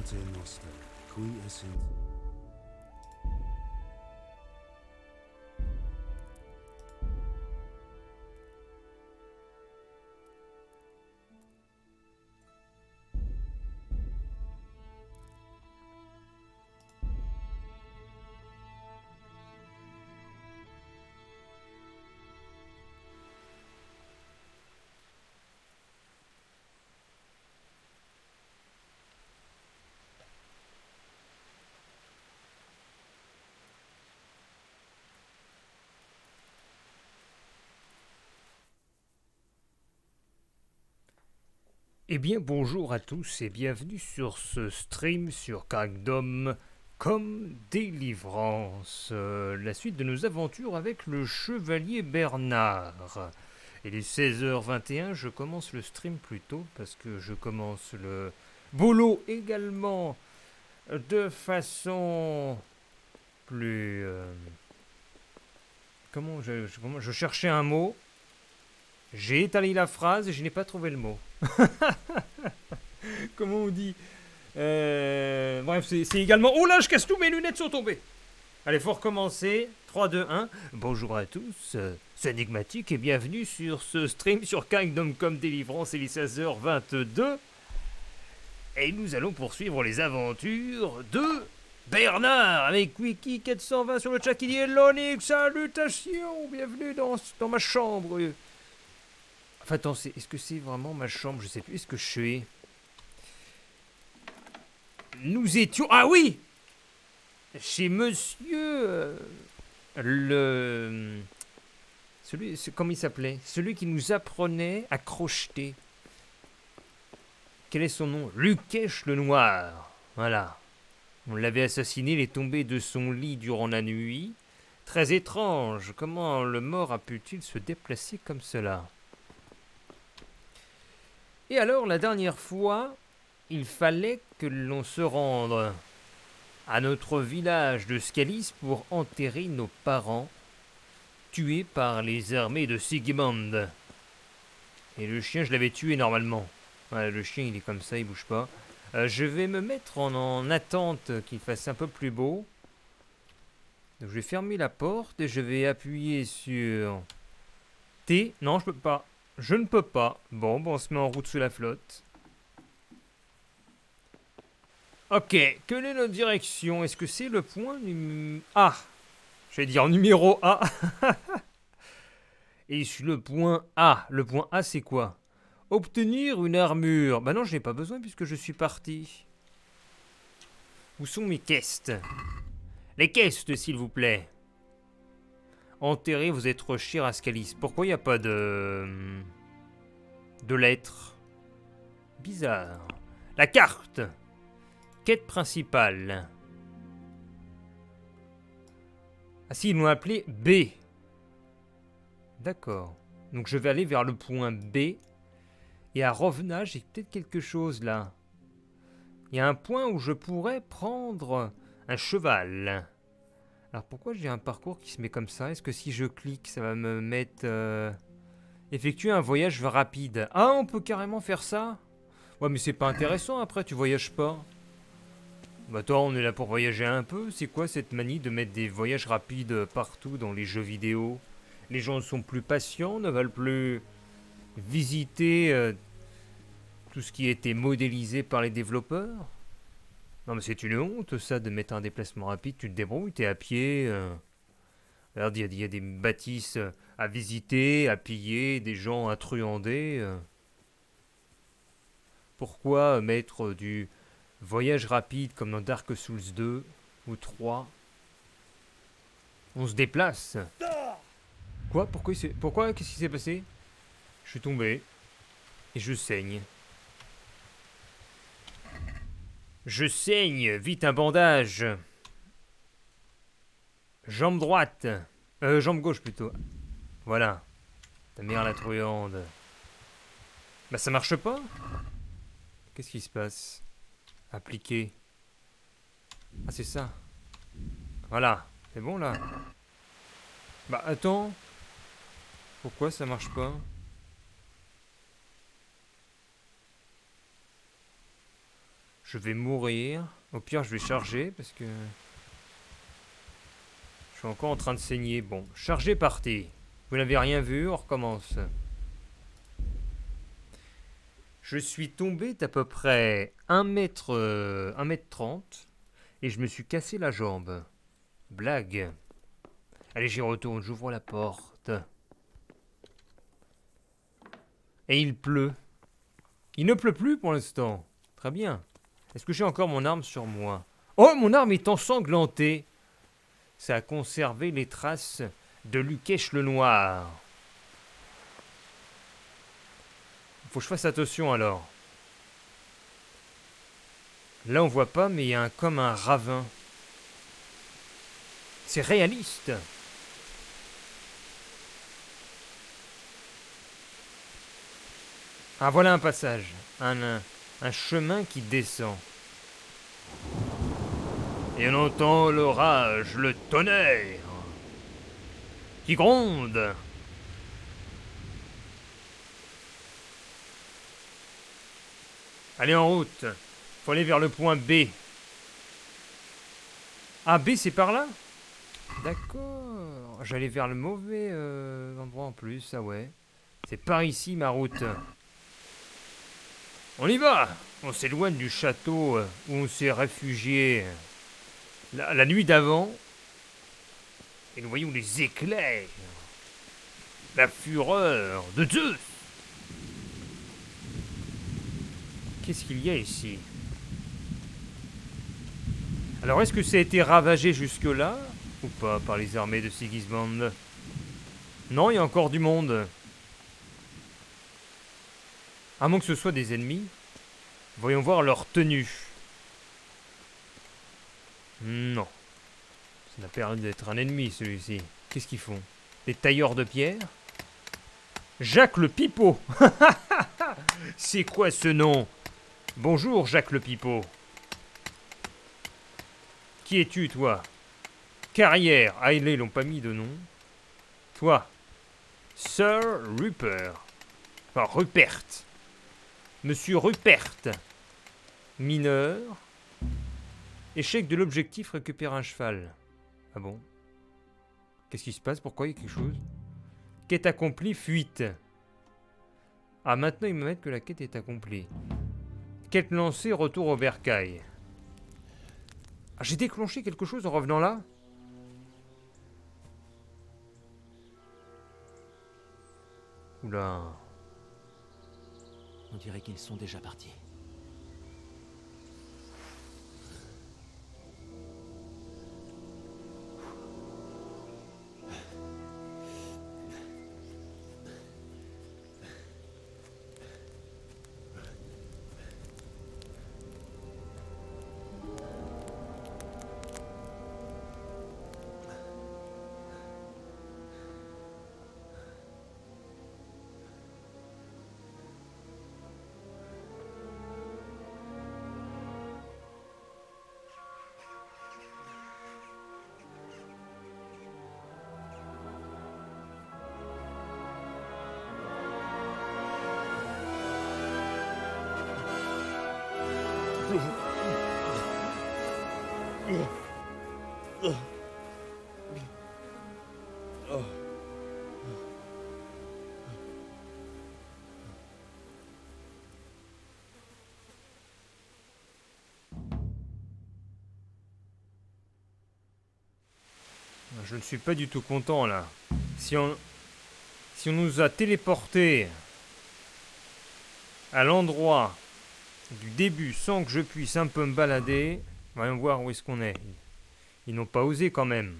Pater Noster, qui essent. Eh bien bonjour à tous et bienvenue sur ce stream sur Kingdom Come Deliverance, la suite de nos aventures avec le chevalier Bernard. Il est 16h21, je commence le stream plus tôt parce que je commence le boulot également de façon plus... comment je cherchais un mot, j'ai étalé la phrase et je n'ai pas trouvé le mot. Comment on dit Bref, c'est également... Oh là, je casse tout, mes lunettes sont tombées. Allez, faut recommencer. 3, 2, 1. Bonjour à tous, c'est Enigmatique et bienvenue sur ce stream sur Kingdom Come Deliverance, il est 16h22. Et nous allons poursuivre les aventures de Bernard avec Wiki420 sur le chat qui dit Hello Nick, salutations, bienvenue dans ma chambre. Enfin, attends, est-ce que c'est vraiment ma chambre? Je sais plus. Est-ce que je suis... Nous étions... Ah oui! Chez monsieur... Comment il s'appelait? Celui qui nous apprenait à crocheter. Quel est son nom? Lukesh le Noir. Voilà. On l'avait assassiné, il est tombé de son lit durant la nuit. Très étrange. Comment le mort a pu-t-il se déplacer comme cela? Et alors, la dernière fois, il fallait que l'on se rende à notre village de Scalis pour enterrer nos parents tués par les armées de Sigmund. Et le chien, je l'avais tué normalement. Voilà, le chien, il est comme ça, il bouge pas. Je vais me mettre en attente qu'il fasse un peu plus beau. Donc, je vais fermer la porte et je vais appuyer sur T. Non, je peux pas. Je ne peux pas. Bon, on se met en route sous la flotte. Ok, quelle est notre direction? Est-ce que c'est le point A? J'allais dire numéro A. Et sur le point A. Le point A, c'est quoi? Obtenir une armure. Bah non, je n'ai pas besoin puisque je suis parti. Où sont mes quests? Les quests, s'il vous plaît. Enterrez vos êtres chers à Scalis. Pourquoi il n'y a pas de lettres? Bizarre. La carte. Quête principale. Ah si, ils l'ont appelé B. D'accord. Donc je vais aller vers le point B. Et à Rovna, j'ai peut-être quelque chose là. Il y a un point où je pourrais prendre un cheval. Alors pourquoi j'ai un parcours qui se met comme ça? Est-ce que si je clique, ça va me mettre... effectuer un voyage rapide. Ah, on peut carrément faire ça? Ouais, mais c'est pas intéressant après, tu voyages pas. Bah toi, on est là pour voyager un peu. C'est quoi cette manie de mettre des voyages rapides partout dans les jeux vidéo? Les gens sont plus patients, ne veulent plus visiter tout ce qui a été modélisé par les développeurs? Non mais c'est une honte ça de mettre un déplacement rapide, tu te débrouilles, t'es à pied. Regarde, il y a des bâtisses à visiter, à piller, des gens à truander. Pourquoi mettre du voyage rapide comme dans Dark Souls 2 ou 3? On se déplace. Quoi? Pourquoi? Qu'est-ce qui s'est passé? Je suis tombé. Et je saigne. Je saigne. Vite un bandage. Jambe droite. Jambe gauche plutôt. Voilà. Ta mère la truande. Bah ça marche pas? Qu'est-ce qui se passe? Appliquer. Ah c'est ça. Voilà. C'est bon là? Bah attends. Pourquoi ça marche pas? Je vais mourir. Au pire, je vais charger parce que... Je suis encore en train de saigner. Bon, chargez, partez. Vous n'avez rien vu, on recommence. Je suis tombé d'à peu près 1 mètre, 1 mètre 30 et je me suis cassé la jambe. Blague. Allez, j'y retourne, j'ouvre la porte. Et il pleut. Il ne pleut plus pour l'instant. Très bien. Est-ce que j'ai encore mon arme sur moi? Oh, mon arme est ensanglantée. Ça a conservé les traces de Lukesh le Noir. Faut que je fasse attention alors. Là on voit pas, mais il y a comme un ravin. C'est réaliste. Ah, voilà un passage. Un chemin qui descend. Et on entend l'orage, le tonnerre qui gronde. Allez, en route. Faut aller vers le point B. Ah, B, c'est par là? D'accord. J'allais vers le mauvais endroit en plus, ah ouais. C'est par ici ma route. On y va. On s'éloigne du château où on s'est réfugié la nuit d'avant. Et nous voyons les éclairs. La fureur de Zeus. Qu'est-ce qu'il y a ici? Alors, est-ce que ça a été ravagé jusque-là ou pas par les armées de Sigismund? Non, il y a encore du monde. À moins que ce soit des ennemis. Voyons voir leur tenue. Non. Ça n'a pas l'air d'être un ennemi, celui-ci. Qu'est-ce qu'ils font? Des tailleurs de pierre? Jacques le Pipeau. C'est quoi ce nom? Bonjour, Jacques le Pipeau. Qui es-tu, toi? Carrière. Ah, ils l'ont pas mis de nom. Toi. Sir Rupert. Enfin, Rupert. Monsieur Rupert. Mineur. Échec de l'objectif, récupère un cheval. Ah bon? Qu'est-ce qui se passe? Pourquoi il y a quelque chose? Quête accomplie, fuite. Ah, maintenant ils me mettent que la quête est accomplie. Quête lancée, retour au bercail. Ah, j'ai déclenché quelque chose en revenant là? Oula. On dirait qu'ils sont déjà partis. Je ne suis pas du tout content là. Si on nous a téléportés à l'endroit du début sans que je puisse un peu me balader, voyons voir où est-ce qu'on est. Ils n'ont pas osé quand même.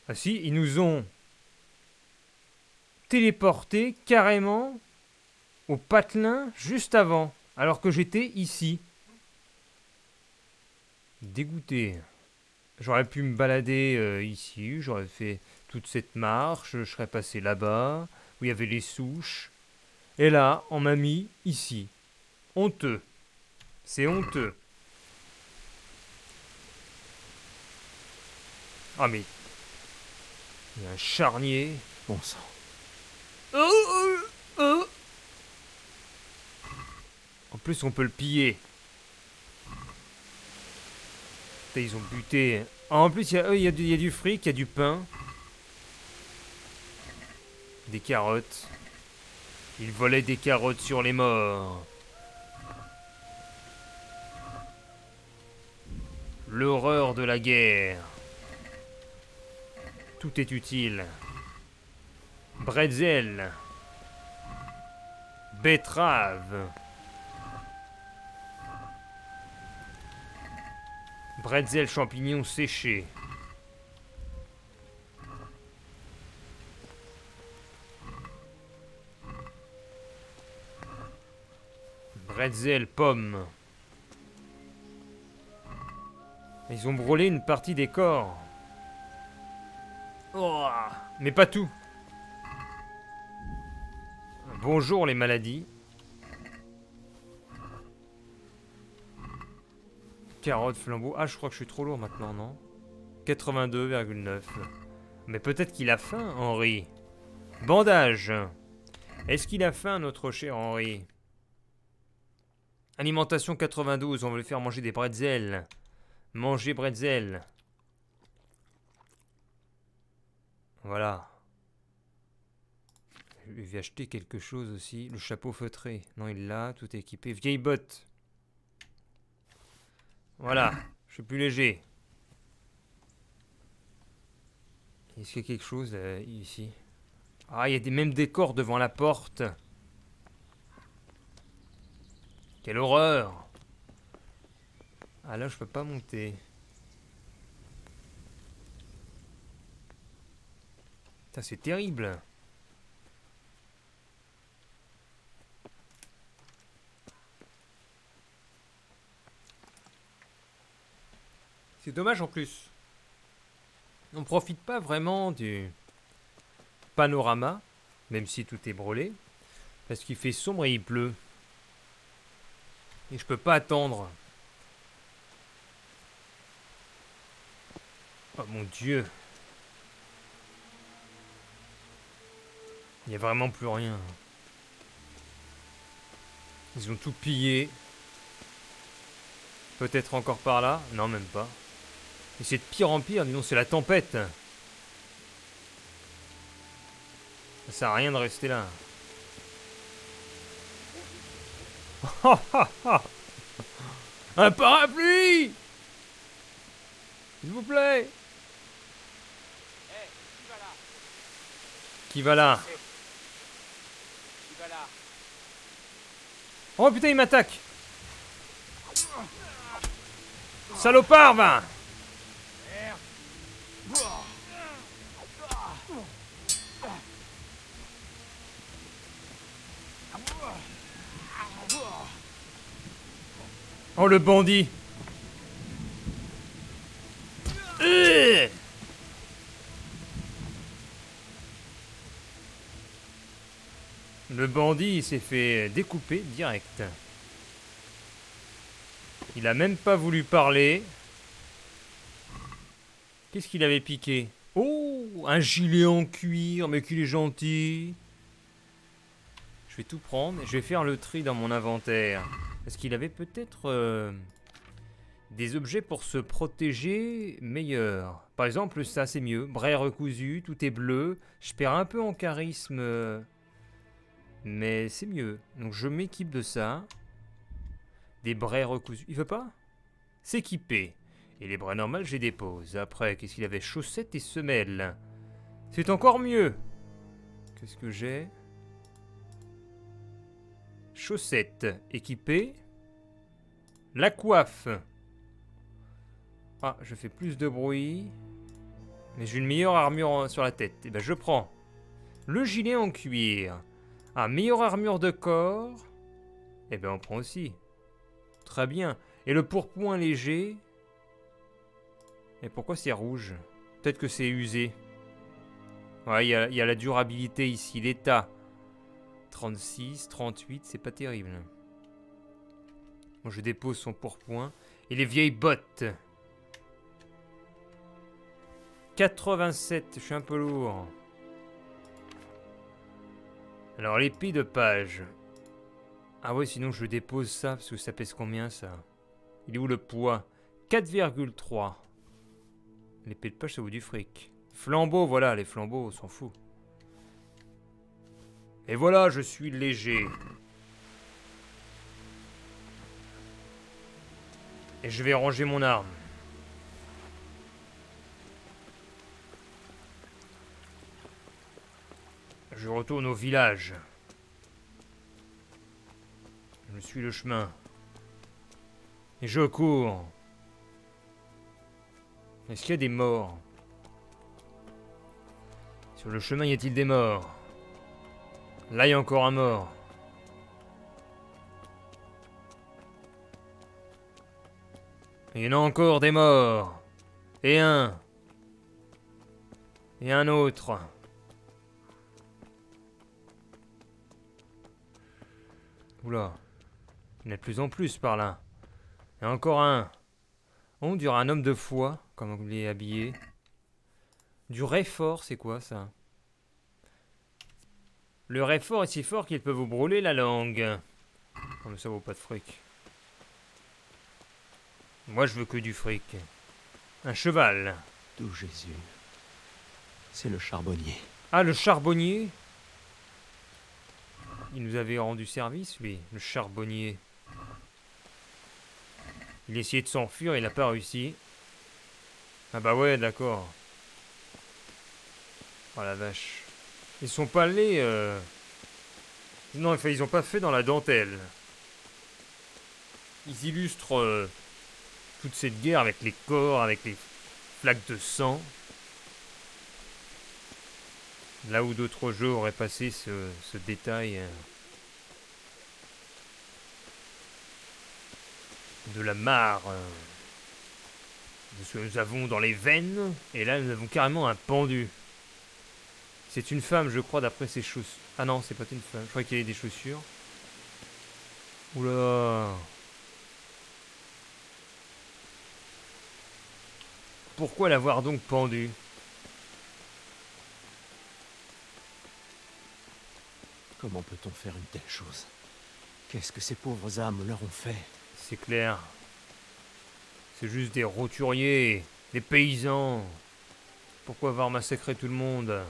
Ah si, ils nous ont téléportés carrément au patelin juste avant, alors que j'étais ici. Dégoûté. J'aurais pu me balader ici, j'aurais fait toute cette marche, je serais passé là-bas, où il y avait les souches. Et là, on m'a mis ici. Honteux. C'est honteux. Ah mais... il y a un charnier. Bon sang. plus, on peut le piller. Putain, ils ont buté. Ah, en plus, il y a du fric, il y a du pain. Des carottes. Ils volaient des carottes sur les morts. L'horreur de la guerre. Tout est utile. Bretzel. Betterave. Bretzel champignons séchés. Bretzel pommes. Ils ont brûlé une partie des corps. Oh, mais pas tout. Bonjour les maladies. Carottes, flambeaux. Ah, je crois que je suis trop lourd maintenant, non? 82,9. Mais peut-être qu'il a faim, Henri. Bandage. Est-ce qu'il a faim, notre cher Henri? Alimentation 92. On va lui faire manger des bretzels. Manger bretzel. Voilà. Je vais acheter quelque chose aussi. Le chapeau feutré. Non, il l'a. Tout est équipé. Vieille botte. Voilà. Je suis plus léger. Est-ce qu'il y a quelque chose ici? Ah, il y a même des corps devant la porte. Quelle horreur! Ah là, je peux pas monter. Putain, c'est terrible. C'est dommage en plus. On profite pas vraiment du panorama, même si tout est brûlé, parce qu'il fait sombre et il pleut. Et je peux pas attendre. Oh mon Dieu. Il n'y a vraiment plus rien. Ils ont tout pillé. Peut-être encore par là? Non, même pas. Et c'est de pire en pire, dis donc, c'est la tempête. Ça sert à rien de rester là. Un parapluie! S'il vous plaît! Qui va là? Oh putain, il m'attaque! Salopard, va! Oh, le bandit! Le bandit, il s'est fait découper direct. Il a même pas voulu parler. Qu'est-ce qu'il avait piqué? Oh, un gilet en cuir, mais qu'il est gentil. Je vais tout prendre et je vais faire le tri dans mon inventaire. Est-ce qu'il avait peut-être des objets pour se protéger meilleurs? Par exemple, ça c'est mieux. Brais recousu, tout est bleu. Je perds un peu en charisme, mais c'est mieux. Donc je m'équipe de ça. Des brais recousus. Il veut pas? S'équiper. Et les brais normales, j'ai des poses. Après, qu'est-ce qu'il avait? Chaussettes et semelles. C'est encore mieux. Qu'est-ce que j'ai? Chaussettes équipées. La coiffe. Ah, je fais plus de bruit. Mais j'ai une meilleure armure sur la tête. Et ben je prends. Le gilet en cuir. Ah, meilleure armure de corps. Et ben on prend aussi. Très bien. Et le pourpoint léger. Et pourquoi c'est rouge? Peut-être que c'est usé. Ouais, il y a la durabilité ici. L'état. 36, 38, c'est pas terrible. Bon, je dépose son pourpoint. Et les vieilles bottes. 87, je suis un peu lourd. Alors, l'épée de page. Ah ouais, sinon je dépose ça, parce que ça pèse combien ça? Il est où le poids? 4,3. L'épée de poche, ça vaut du fric. Flambeau, voilà, les flambeaux, on s'en fout. Et voilà, je suis léger. Et je vais ranger mon arme. Je retourne au village. Je suis le chemin. Et je cours. Est-ce qu'il y a des morts? Sur le chemin, y a-t-il des morts? Là, il y a encore un mort. Il y en a encore des morts. Et un. Et un autre. Oula. Il y en a de plus en plus par là. Et encore un. On dirait un homme de foi, comme il est habillé. Du réfort, c'est quoi ça? Le réfort est si fort qu'il peut vous brûler la langue. Oh, mais ça vaut pas de fric. Moi, je veux que du fric. Un cheval. D'où Jésus? C'est le charbonnier. Ah, le charbonnier? Il nous avait rendu service, lui, le charbonnier. Il essayait de s'enfuir, il n'a pas réussi. Ah bah ouais, d'accord. Oh la vache. Ils sont pas allés... Non, enfin, ils ont pas fait dans la dentelle. Ils illustrent toute cette guerre avec les corps, avec les flaques de sang. Là où d'autres jeux auraient passé ce détail de la mare de ce que nous avons dans les veines. Et là, nous avons carrément un pendu. C'est une femme, je crois, d'après ses chaussures. Ah non, c'est pas une femme. Je crois qu'il y avait des chaussures. Oula. Pourquoi l'avoir donc pendu? Comment peut-on faire une telle chose? Qu'est-ce que ces pauvres âmes leur ont fait? C'est clair. C'est juste des roturiers, des paysans. Pourquoi avoir massacré tout le monde?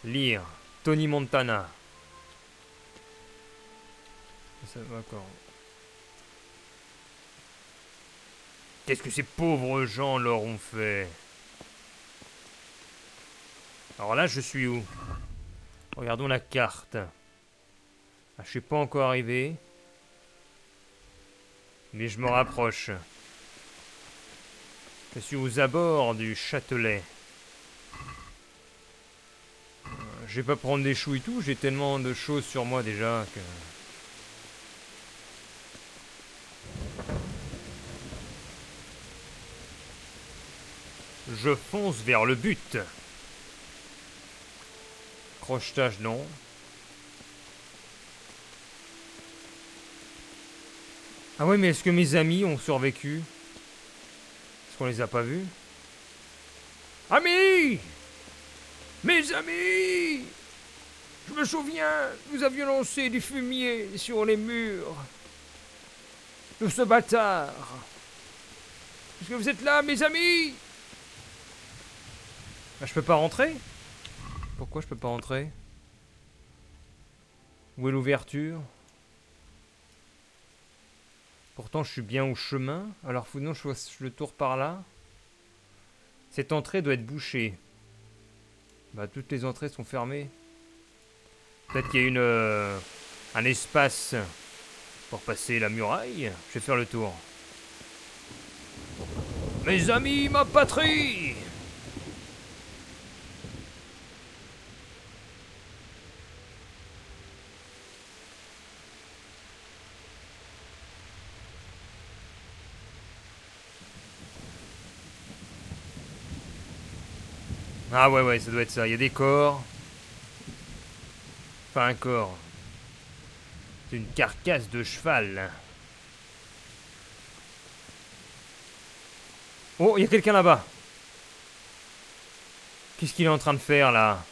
Lire Tony Montana. D'accord. Qu'est-ce que ces pauvres gens leur ont fait? Alors là, je suis où? Regardons la carte. Ah, je suis pas encore arrivé. Mais je me rapproche. Je suis aux abords du Châtelet. Je vais pas prendre des choux et tout, j'ai tellement de choses sur moi déjà que... Je fonce vers le but. Crochetage, non. Ah ouais, mais est-ce que mes amis ont survécu? Est-ce qu'on les a pas vus? Amis! Mes amis! Je me souviens, nous avions lancé du fumier sur les murs de ce bâtard. Est-ce que vous êtes là, mes amis? Ah, je peux pas rentrer? Pourquoi je peux pas rentrer? Où est l'ouverture? Pourtant, je suis bien au chemin. Alors, faut non, je fasse le tour par là. Cette entrée doit être bouchée. Bah, toutes les entrées sont fermées. Peut-être qu'il y a un espace pour passer la muraille. Je vais faire le tour. Mes amis, ma patrie! Ah ouais, ça doit être ça. Il y a des corps. Enfin, un corps. C'est une carcasse de cheval. Oh, il y a quelqu'un là-bas. Qu'est-ce qu'il est en train de faire, là?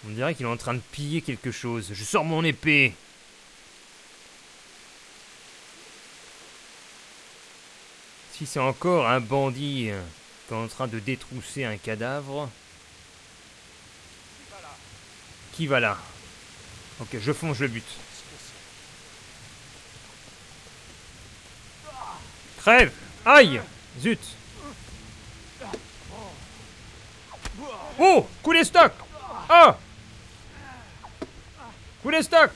On dirait qu'il est en train de piller quelque chose. Je sors mon épée. Si c'est encore un bandit qui est en train de détrousser un cadavre. Qui va là? Ok, je fonce, je le bute. Crève! Aïe! Zut! Oh! Coup d'estoc! Ah! Coup d'estoc!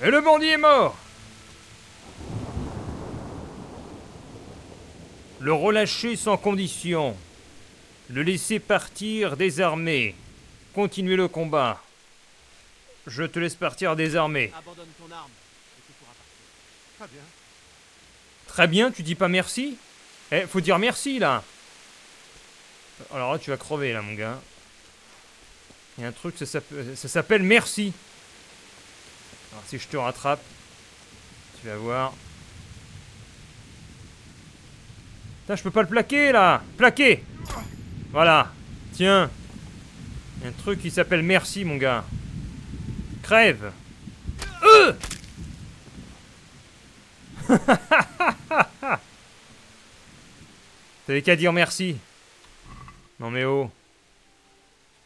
Et le bandit est mort! Le relâcher sans condition. Le laisser partir désarmé. Continuez le combat. Je te laisse partir désarmé. Abandonne ton arme et tu pourras partir. Très bien. Très bien, tu dis pas merci? Eh, faut dire merci là. Alors là, tu vas crever là, mon gars. Il y a un truc, ça s'appelle merci. Alors si je te rattrape, tu vas voir. Putain, je peux pas le plaquer là. Plaquer. Voilà. Tiens. Il y a un truc qui s'appelle merci, mon gars. Crève. T'avais qu'à dire merci. Non mais oh.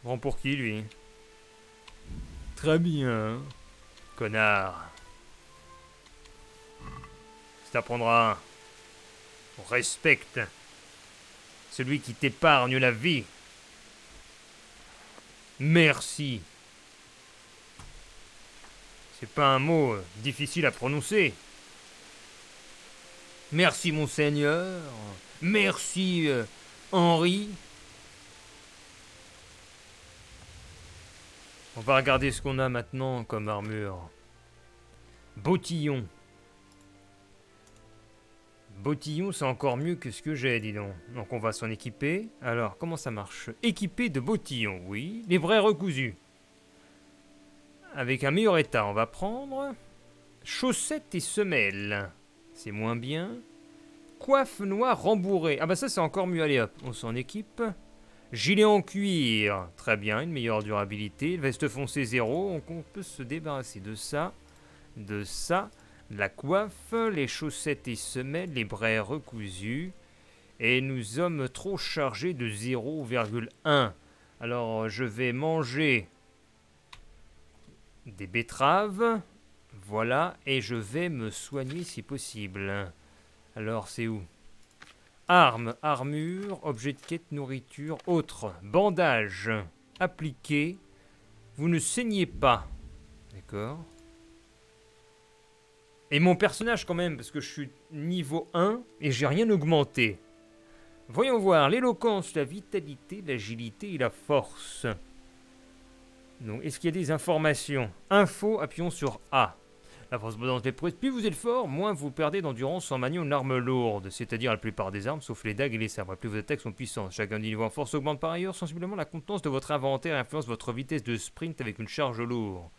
Prends pour qui, lui? Très bien. Connard. Ça t'apprendra. On respecte celui qui t'épargne la vie. Merci. C'est pas un mot difficile à prononcer. Merci, monseigneur. Merci, Henri. On va regarder ce qu'on a maintenant comme armure. Bottillon. Bottillon, c'est encore mieux que ce que j'ai, dis donc. Donc on va s'en équiper. Alors, comment ça marche? Équipé de bottillon, oui. Les brais recousus. Avec un meilleur état, on va prendre... chaussettes et semelles. C'est moins bien. Coiffe noire rembourrée. Ah bah ça, c'est encore mieux. Allez hop, on s'en équipe. Gilet en cuir. Très bien, une meilleure durabilité. Veste foncée 0. Donc on peut se débarrasser de ça. De ça. La coiffe, les chaussettes et semelles, les brais recousus. Et nous sommes trop chargés de 0,1. Alors, je vais manger des betteraves. Voilà. Et je vais me soigner si possible. Alors, c'est où? Armes, armure, objet de quête, nourriture, autres. Bandage. Appliqué. Vous ne saignez pas. D'accord. Et mon personnage quand même, parce que je suis niveau 1 et j'ai rien augmenté. Voyons voir, l'éloquence, la vitalité, l'agilité et la force. Donc, est-ce qu'il y a des informations? Info, appuyons sur A. La force dans les prouesses, plus vous êtes fort, moins vous perdez d'endurance en maniant une arme lourde, c'est-à-dire la plupart des armes, sauf les dagues et les sabres. Plus vos attaques sont puissantes. Chacun des niveaux en force augmente par ailleurs sensiblement la contenance de votre inventaire et influence votre vitesse de sprint avec une charge lourde.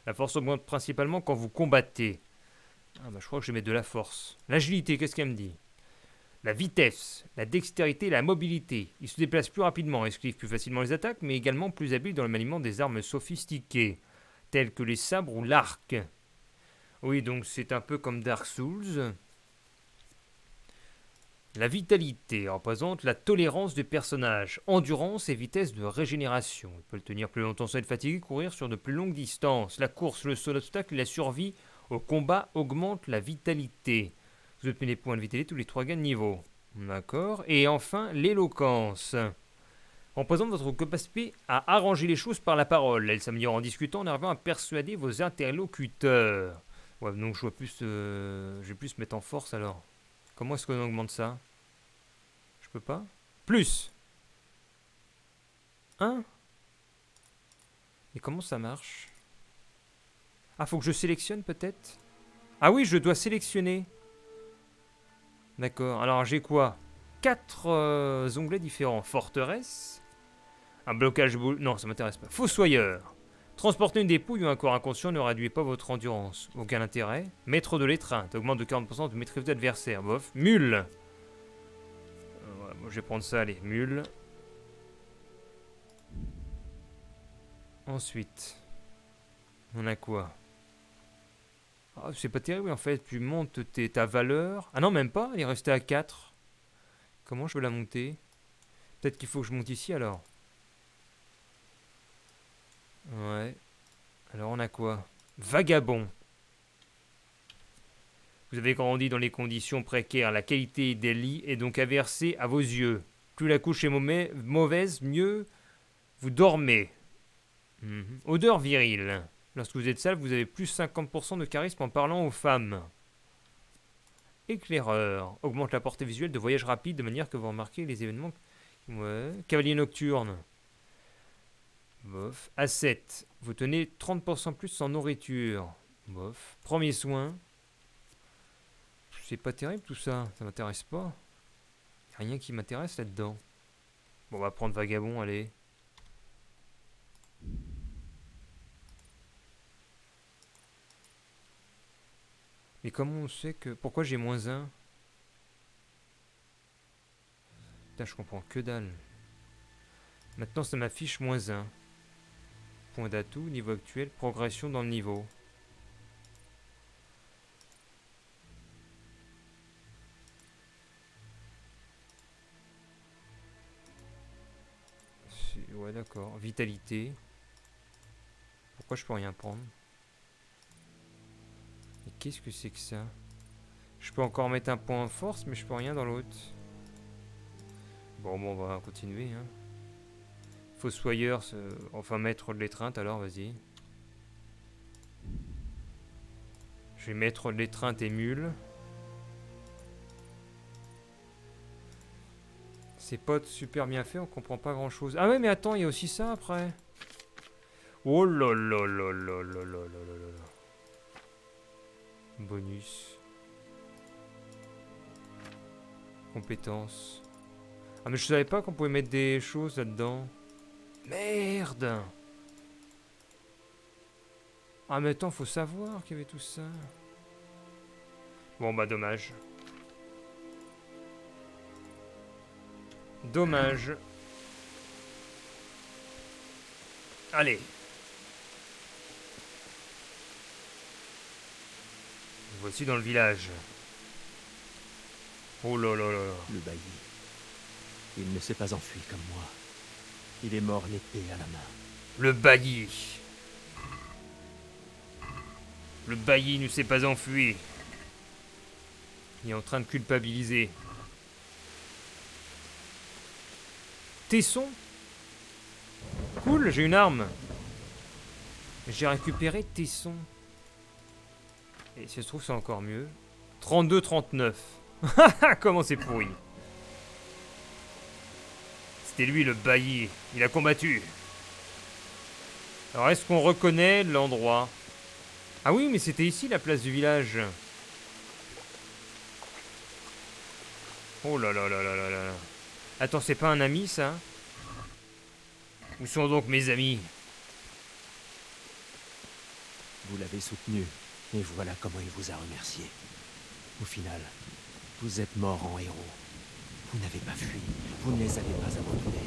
La force augmente principalement quand vous combattez. Ah bah je crois que je vais mettre de la force. L'agilité, qu'est-ce qu'elle me dit? La vitesse, la dextérité et la mobilité. Il se déplace plus rapidement, esquive plus facilement les attaques, mais également plus habile dans le maniement des armes sophistiquées, telles que les sabres ou l'arc. Oui, donc c'est un peu comme Dark Souls. La vitalité représente la tolérance du personnage, endurance et vitesse de régénération. Il peut le tenir plus longtemps sans être fatigué, courir sur de plus longues distances. La course, le saut d'obstacle et la survie au combat augmentent la vitalité. Vous obtenez des points de vitalité tous les 3 gains de niveau. D'accord. Et enfin, l'éloquence représente votre capacité à arranger les choses par la parole. Elle s'améliore en discutant, en arrivant à persuader vos interlocuteurs. Ouais, donc je vais plus mettre en force alors. Comment est-ce qu'on augmente ça? Je peux pas? Plus. Hein? Et comment ça marche? Ah, faut que je sélectionne peut-être? Ah oui, je dois sélectionner. D'accord, alors j'ai quoi? 4 onglets différents. Forteresse. Un blocage boule. Non, ça m'intéresse pas. Fossoyeur. Transporter une dépouille ou un corps inconscient ne réduit pas votre endurance. Aucun intérêt. Maître de l'étreinte. Augmente de 40% de maîtrise d'adversaire. Bof. Mule. Ouais, bon, je vais prendre ça, allez. Mule. Ensuite, on a quoi? Ah, c'est pas terrible en fait. Tu montes ta valeur. Ah non, même pas. Elle est restée à 4. Comment je veux la monter? Peut-être qu'il faut que je monte ici alors. Ouais. Alors on a quoi? Vagabond. Vous avez grandi dans les conditions précaires. La qualité des lits est donc inversée à vos yeux. Plus la couche est mauvaise, mieux vous dormez. Odeur virile. Lorsque vous êtes sale, vous avez plus 50% de charisme en parlant aux femmes. Éclaireur. Augmente la portée visuelle de voyage rapide de manière que vous remarquez les événements. Ouais. Cavalier nocturne. Bof. A7. Vous tenez 30% plus en nourriture. Bof. Premier soin. C'est pas terrible tout ça. Ça m'intéresse pas. Rien qui m'intéresse là-dedans. Bon, on va prendre vagabond, allez. Mais comment on sait que... Pourquoi j'ai -1? Putain, je comprends que dalle. Maintenant, ça m'affiche -1. Point d'atout, niveau actuel, progression dans le niveau. Ouais, d'accord. Vitalité. Pourquoi je peux rien prendre? Mais qu'est-ce que c'est que ça? Je peux encore mettre un point en force, mais je peux rien dans l'autre. Bon, on va continuer. Hein. Fossoyeur, enfin maître de l'étreinte, alors vas-y. Je vais mettre de l'étreinte et mule. C'est pas super bien fait, on comprend pas grand-chose. Ah ouais, mais attends, il y a aussi ça après. Oh là là là là là là là là là. Bonus. Compétences. Ah mais je savais pas qu'on pouvait mettre des choses là-dedans. Merde. Ah mais attends, faut savoir qu'il y avait tout ça. Bon bah dommage. Dommage. Allez. Voici dans le village. Oh là là là là. Le bailli. Il ne s'est pas enfui comme moi. Il est mort l'épée à la main. Le bailli. Le bailli ne s'est pas enfui. Il est en train de culpabiliser. Tesson. Cool, j'ai une arme. J'ai récupéré Tesson. Et si ça se trouve, c'est encore mieux. 32-39. Comment c'est pourri. C'était lui le bailli. Il a combattu. Alors, est-ce qu'on reconnaît l'endroit? Ah oui, mais c'était ici la place du village. Oh là là là là là là. Attends, c'est pas un ami, ça? Où sont donc mes amis? Vous l'avez soutenu, et voilà comment il vous a remercié. Au final, vous êtes mort en héros. Vous n'avez pas fui, vous ne les avez pas abandonnés.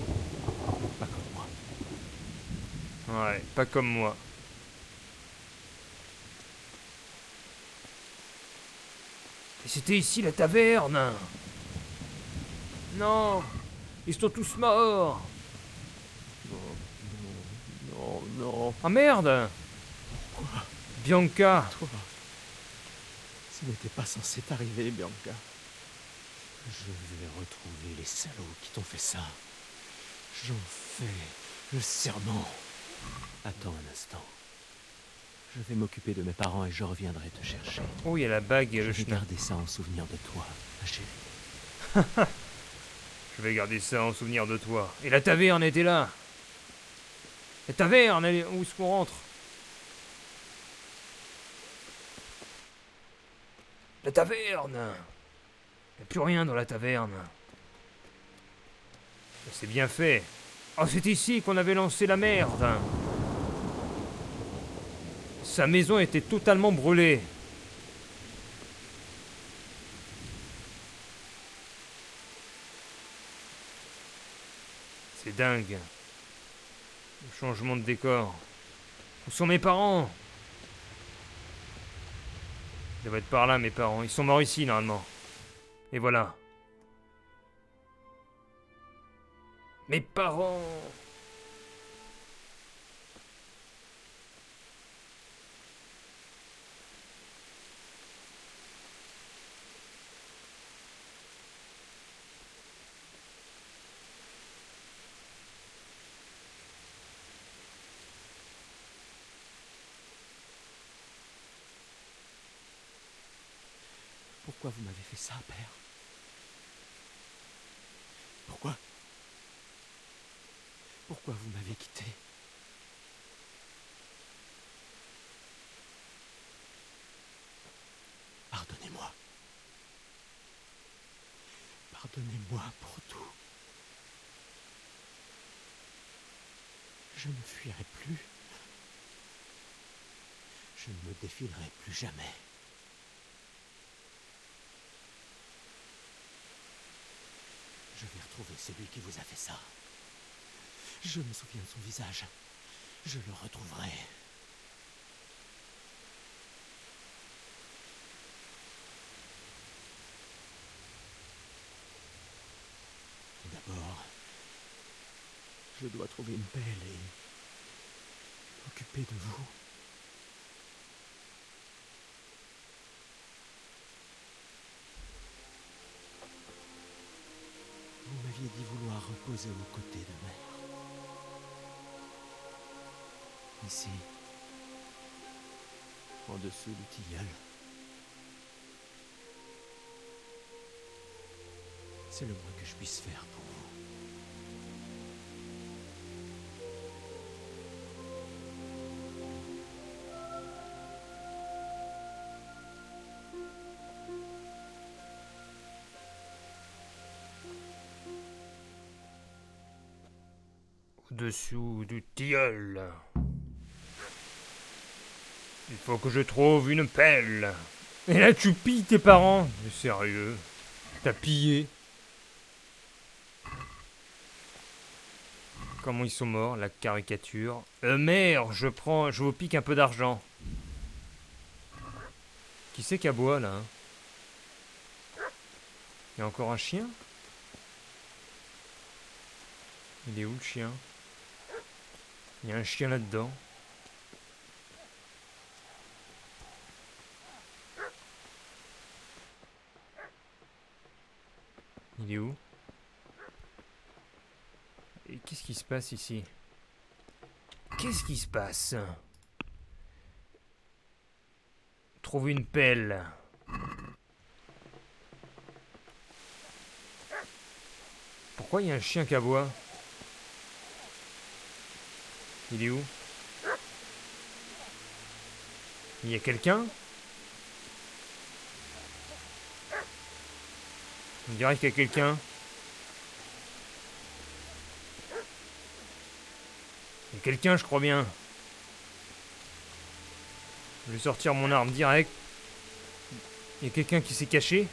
Pas comme moi. Ouais, pas comme moi. Et c'était ici la taverne. Non, ils sont tous morts. Non, non. Ah merde. Pourquoi? Bianca. Toi. Ce n'était pas censé t'arriver, Bianca. Je vais retrouver les salauds qui t'ont fait ça. J'en fais le serment. Attends un instant. Je vais m'occuper de mes parents et je reviendrai te chercher. Oh, il y a la bague et Je le vais schnapp. garder ça en souvenir de toi, ma chérie. Je vais garder ça en souvenir de toi. Et la taverne était là. La taverne, elle est... Où est-ce qu'on rentre? La taverne. Il n'y a plus rien dans la taverne. C'est bien fait. Oh, c'est ici qu'on avait lancé la merde. Sa maison était totalement brûlée. C'est dingue. Changement de décor. Où sont mes parents? Ils doivent être par là, mes parents. Ils sont morts ici, normalement. Et voilà. Mes parents! Pourquoi vous m'avez fait ça, père? Pourquoi? Pourquoi vous m'avez quitté? Pardonnez-moi. Pardonnez-moi pour tout. Je ne fuirai plus. Je ne me défilerai plus jamais. Je vais retrouver celui qui vous a fait ça. Je me souviens de son visage. Je le retrouverai. D'abord, je dois trouver une pelle et m'occuper de vous. Vous m'aviez dit vouloir reposer aux côtés de mère. Ici, en dessous du tilleul. C'est le moins que je puisse faire pour vous. Au-dessous du tilleul. Il faut que je trouve une pelle. Et là, tu pilles tes parents? Mais sérieux? T'as pillé? Comment ils sont morts, la caricature. Merde, je vous pique un peu d'argent. Qui c'est qui aboie, là? Il y a encore un chien? Il est où, le chien? Il y a un chien là-dedans. Il est où? Et qu'est-ce qui se passe ici? Qu'est-ce qui se passe? Trouve une pelle. Pourquoi il y a un chien qui aboie? Il est où? Il y a quelqu'un? On dirait qu'il y a quelqu'un. Il y a quelqu'un, je crois bien. Je vais sortir mon arme direct. Il y a quelqu'un qui s'est caché.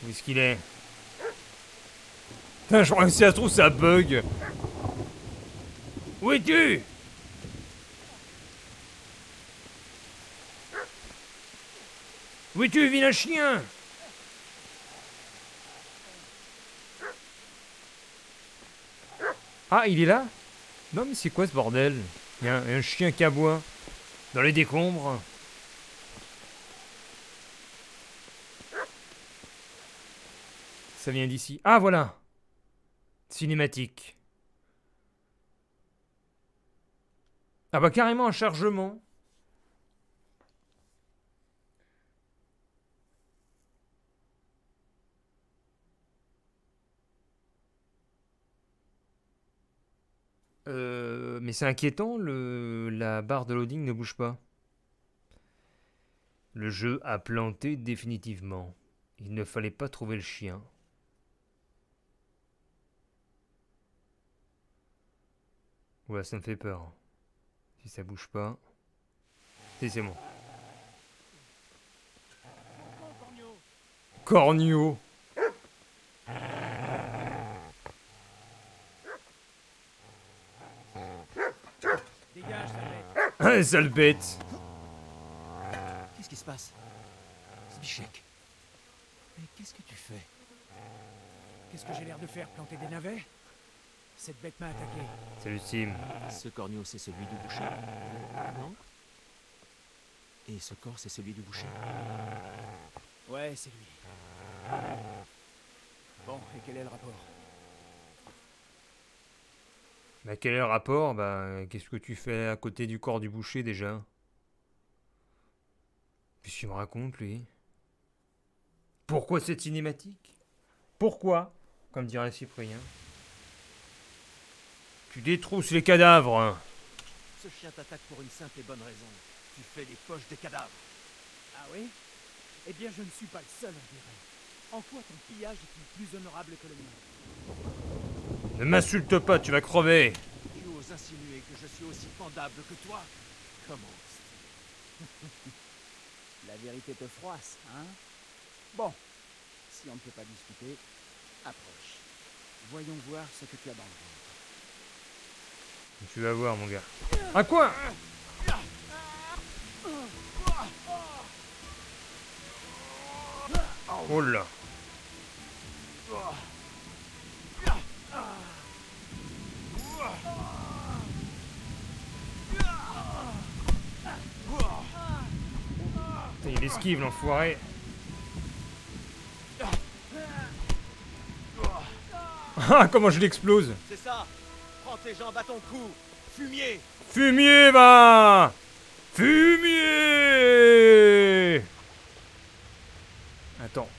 Où est-ce qu'il est? Putain, je crois que si ça se trouve, ça bug. Où es-tu? Où es-tu, vilain chien? Ah, il est là? Non, mais c'est quoi ce bordel? Il y a un chien qui aboie dans les décombres. Ça vient d'ici. Ah, voilà. Cinématique. Ah bah carrément un chargement. Mais c'est inquiétant, la barre de loading ne bouge pas. Le jeu a planté définitivement. Il ne fallait pas trouver le chien. Ouais, ça me fait peur. Si ça bouge pas. Si, c'est bon. Oh, Cornio! » Cornio. Sale bête. Qu'est-ce qui se passe? Zbyszek. Mais qu'est-ce que tu fais? Qu'est-ce que j'ai l'air de faire? Planter des navets? Cette bête m'a attaqué. Salut Tim. Ce corneau, c'est celui du boucher? Non? Et ce corps, c'est celui du boucher? Ouais, c'est lui. Bon, et quel est le rapport? Bah quel est le rapport? Bah qu'est-ce que tu fais à côté du corps du boucher déjà? Qu'est-ce qu'il me raconte lui? Pourquoi cette cinématique? Pourquoi? Comme dirait Cyprien. Tu détrousses les cadavres. Ce chien t'attaque pour une simple et bonne raison. Tu fais les poches des cadavres. Ah oui? Eh bien, je ne suis pas le seul, on dirait. En quoi ton pillage est-il plus honorable que le mien? Ne m'insulte pas, tu vas crever. Tu oses insinuer que je suis aussi pendable que toi? Comment? La vérité te froisse, hein? Bon, si on ne peut pas discuter, approche. Voyons voir ce que tu as dans le ventre. Tu vas voir mon gars. À quoi? Oh là. Putain, il esquive l'enfoiré. Ah comment je l'explose. C'est ça. Prends tes jambes à ton cou. Fumier. Fumier bah. Fumier. Attends.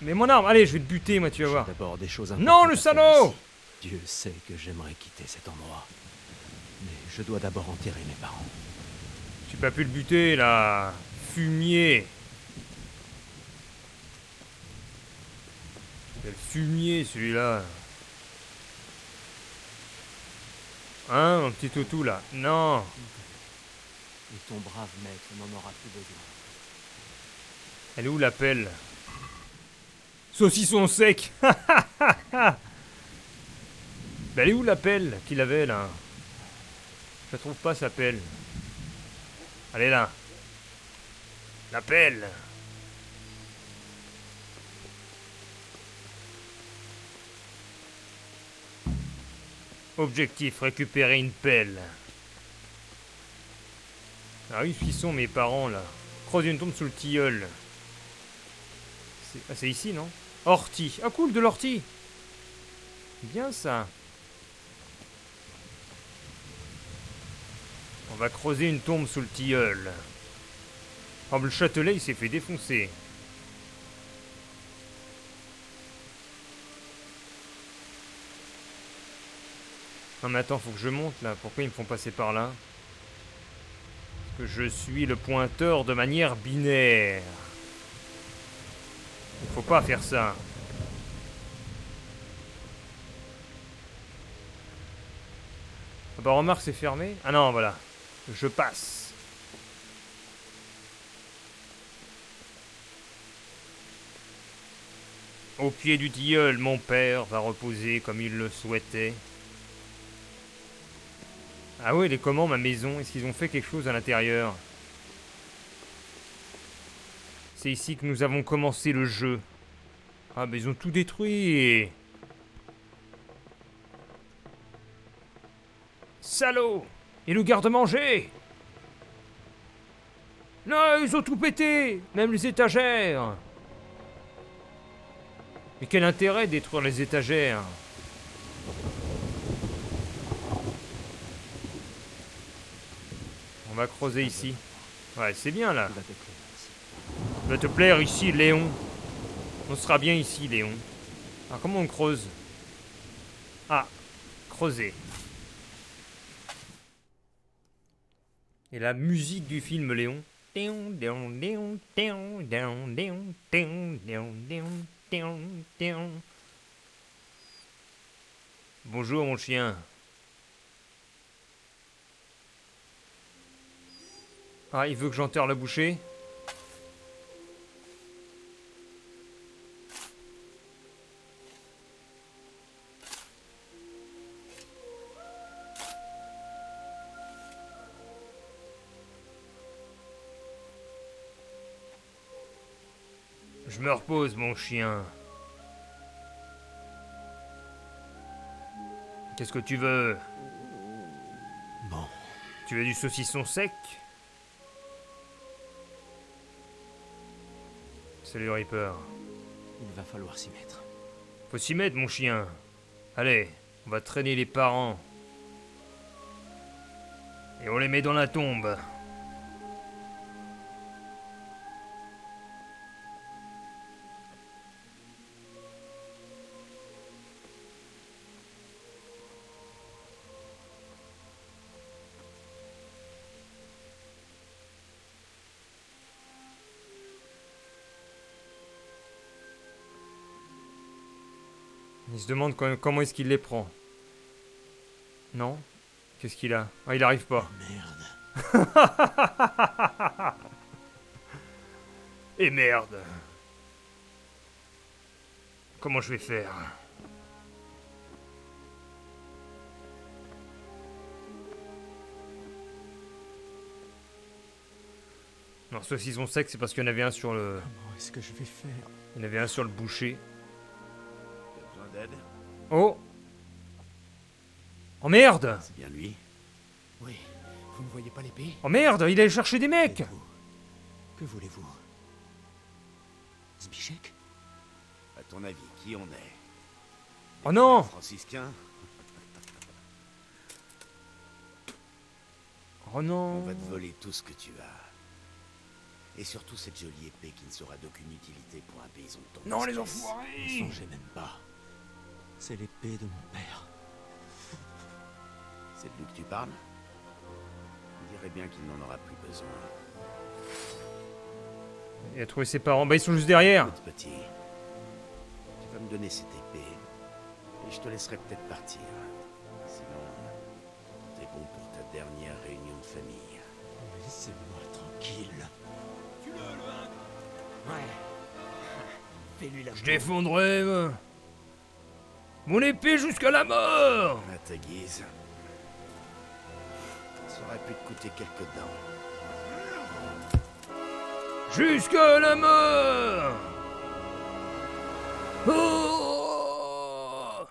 Mais mon arme, allez, je vais te buter, moi, tu vas voir. D'abord des choses Non, le importantes à faire salaud! ici. Dieu sait que j'aimerais quitter cet endroit. Mais je dois d'abord enterrer mes parents. J'ai pas pu le buter, là. Fumier. Quel fumier, celui-là. Hein, mon petit toutou, là. Non. Et ton brave maître n'en aura plus besoin. Elle est où la pelle? Saucisson sec. Bah, elle est où la pelle qu'il avait, là? Je la trouve pas, sa pelle. Elle est là. La pelle. Objectif, récupérer une pelle. Ah oui, qui sont mes parents, là? Creuse une tombe sous le tilleul. Ah, c'est ici, non? Ortie. Ah, cool, de l'ortie. Bien, ça. On va creuser une tombe sous le tilleul. Oh, le Châtelet, il s'est fait défoncer. Non, mais attends, faut que je monte, là. Pourquoi ils me font passer par là? Parce que je suis le pointeur de manière binaire. Il faut pas faire ça. Ah bah remarque, c'est fermé. Ah non, voilà. Je passe. Au pied du tilleul, mon père va reposer comme il le souhaitait. Ah ouais, elle est comment ma maison? Est-ce qu'ils ont fait quelque chose à l'intérieur? C'est ici que nous avons commencé le jeu. Ah bah ils ont tout détruit. Salaud! Et le garde-manger! Non, ils ont tout pété! Même les étagères! Mais quel intérêt de détruire les étagères? On va creuser ici. Ouais, c'est bien là. Il va te plaire ici. Il va te plaire ici, Léon. On sera bien ici, Léon. Alors comment on creuse? Ah, creuser. Et la musique du film Léon. Bonjour mon chien. Ah, il veut que j'enterre le boucher? Je me repose, mon chien. Qu'est-ce que tu veux? Bon, Tu veux du saucisson sec? Salut Reaper. il va falloir s'y mettre. Faut s'y mettre, mon chien. Allez, on va traîner les parents. Et on les met dans la tombe. Il se demande comment est-ce qu'il les prend. Non? Qu'est-ce qu'il a? Ah, il arrive pas. Merde. Et merde. Comment je vais faire? Non, saucisson sec, c'est parce qu'il y en avait un sur le... Comment est-ce que je vais faire? Il y en avait un sur le boucher. T'as besoin d'aide? Oh! Oh merde! C'est bien lui. Oui, vous ne voyez pas l'épée? Oh merde! Il allait chercher des mecs! Et vous? Que voulez-vous? Zbiszek? À ton avis, qui on est? Oh non! Franciscain? Oh non! On va te voler tout ce que tu as. Et surtout cette jolie épée qui ne sera d'aucune utilité pour un paysan de ton Non, les espèce. N'y enfoirés! songez même pas. C'est l'épée de mon père. C'est de lui que tu parles? On dirait bien qu'il n'en aura plus besoin. Il a trouvé ses parents. Bah, ils sont juste derrière! Écoute, petit, tu vas me donner cette épée, et je te laisserai peut-être partir. Sinon, t'es bon pour ta dernière réunion de famille. Laissez-moi tranquille. Ouais. Fais-lui la Je défendrai mon épée jusqu'à la mort! À ta guise. Ça aurait pu te coûter quelques dents. Jusqu'à la mort! Oh!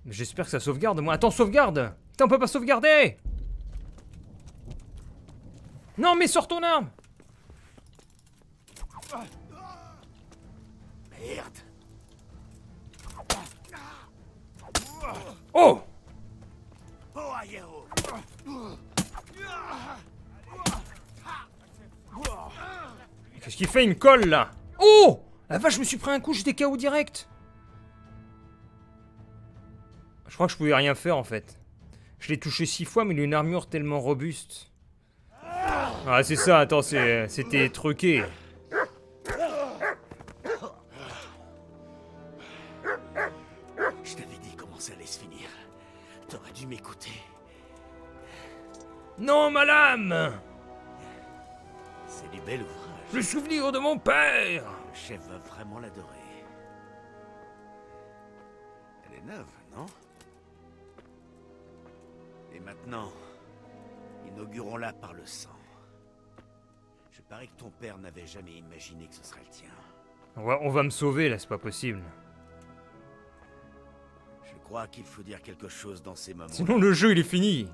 Mais j'espère que ça sauvegarde, moi. Attends, sauvegarde! Putain, on peut pas sauvegarder! Non, mais sors ton arme! Merde! Oh! Oh, aïe-oh! Qu'est-ce qu'il fait? Il me colle, là! Oh! La vache, je me suis pris un coup, j'étais KO direct! Je crois que je pouvais rien faire, en fait. Je l'ai touché 6 fois, mais il a une armure tellement robuste. Ah, c'est ça, attends, c'était truqué. Je t'avais dit comment ça allait se finir. T'aurais dû m'écouter. Non, ma lame! C'est du bel ouvrage. Le souvenir de mon père! Le chef va vraiment l'adorer. Elle est neuve, non? Et maintenant, inaugurons-la par le sang. Je parie que ton père n'avait jamais imaginé que ce serait le tien. On va me sauver, là, c'est pas possible. Je crois qu'il faut dire quelque chose dans ces moments. Sinon, le jeu, il est fini.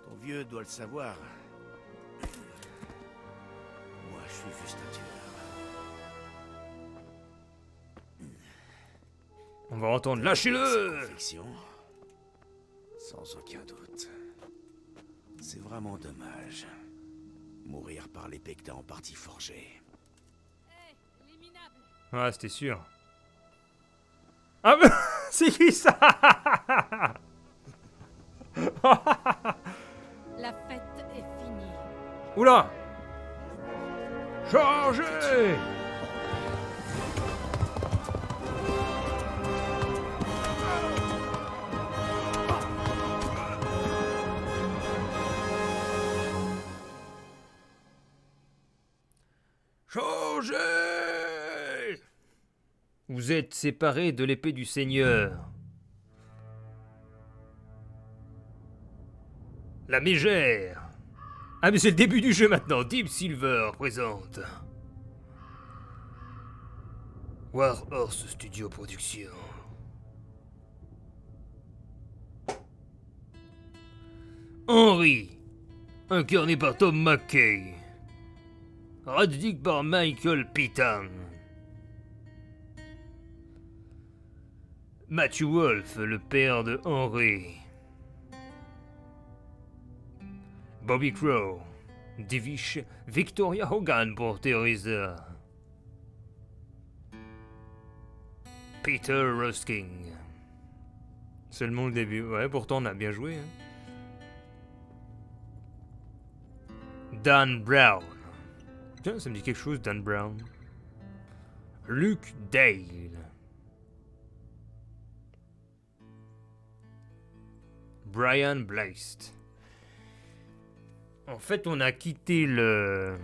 Ton vieux doit le savoir. Moi, je suis juste un tueur. On va entendre. Lâchez-le! Conviction, sans aucun doute. C'est vraiment dommage. Mourir par l'épée que t'as en partie forgée. Les minables. Ah, c'était sûr. Ah, mais c'est qui ça? La fête est finie. Oula! Chargez! Chargez! Vous êtes séparés de l'épée du Seigneur. La mégère. Ah mais c'est le début du jeu maintenant. Deep Silver présente Warhorse Studio Production. Henry, incarné par Tom McKay. Raddick par Michael Pittman. Matthew Wolf, le père de Henry. Bobby Crow, Divish, Victoria Hogan pour Teresa. Peter Rusking. Seulement le début. Ouais, pourtant on a bien joué. Hein. Dan Brown. Tiens, ça me dit quelque chose, Dan Brown. Luke Dale. Brian Blast. En fait, on a quitté le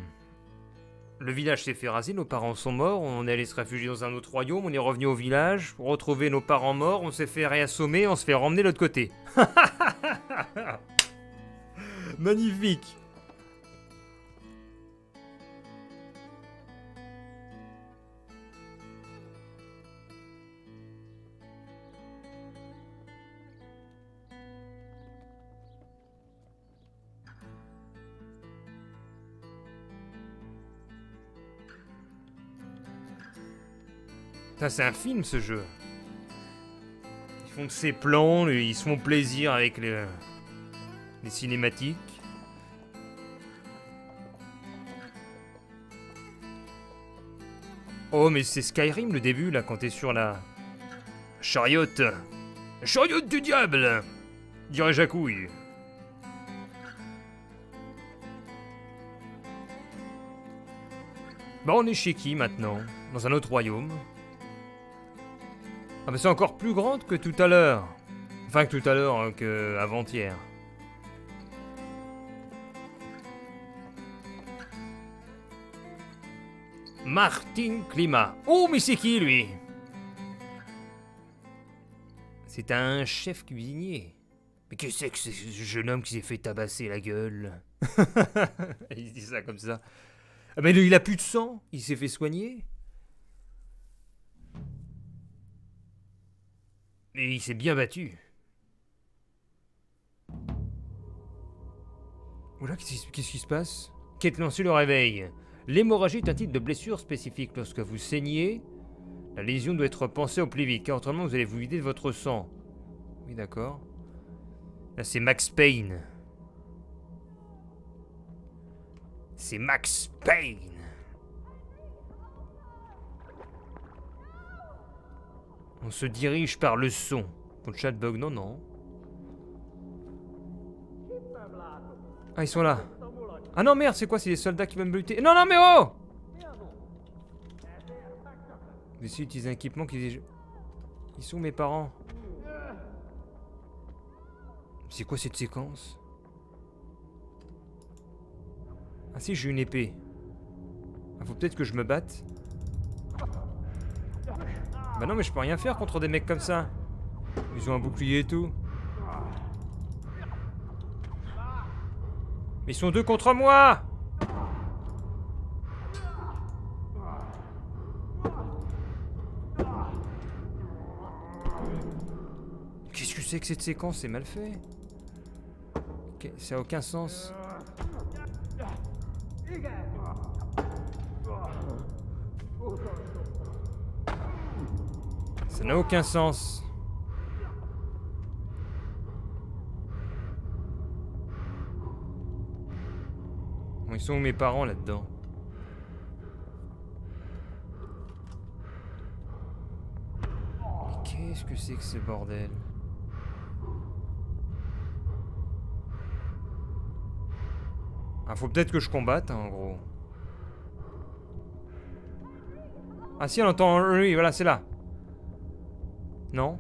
village s'est fait raser, nos parents sont morts, on est allé se réfugier dans un autre royaume, on est revenu au village pour retrouver nos parents morts, on s'est fait réassommer, on se fait ramener de l'autre côté. Magnifique. Ça, c'est un film, ce jeu. Ils font de ces plans, ils se font plaisir avec les cinématiques. Oh, mais c'est Skyrim, le début, là, quand t'es sur la... Chariote. Chariote du diable, dirait Jacouille. Bah, on est chez qui, maintenant? Dans un autre royaume. Ah mais c'est encore plus grande que tout à l'heure. Enfin que tout à l'heure, hein, que avant-hier. Martin Klima. Oh mais c'est qui lui? C'est un chef cuisinier. Mais qu'est-ce que c'est que ce jeune homme qui s'est fait tabasser la gueule? Il se dit ça comme ça. Ah mais il a plus de sang. Il s'est fait soigner. Et il s'est bien battu. Oula, qu'est-ce qui se passe? Kate Lancy le réveille. L'hémorragie est un type de blessure spécifique. Lorsque vous saignez, la lésion doit être pansée au plus vite, car autrement vous allez vous vider de votre sang. Oui, d'accord. Là, c'est Max Payne. C'est Max Payne. On se dirige par le son. Pour le chat bug, non, non. Ah, ils sont là. Ah non, merde, c'est quoi? C'est les soldats qui veulent me buter. Non, non, mais oh! J'ai essayé d'utiliser un équipement qui... Ils sont mes parents. C'est quoi cette séquence? Ah si, j'ai une épée. Ah, faut peut-être que je me batte. Bah non mais je peux rien faire contre des mecs comme ça. Ils ont un bouclier et tout. Mais ils sont deux contre moi. Qu'est-ce que c'est que cette séquence? C'est mal fait. Ça a aucun sens. Ça n'a aucun sens. Bon, ils sont où mes parents là-dedans? Mais qu'est-ce que c'est que ce bordel? Ah, faut peut-être que je combatte, hein, en gros. Ah si, on entend... Oui, voilà, c'est là. Non?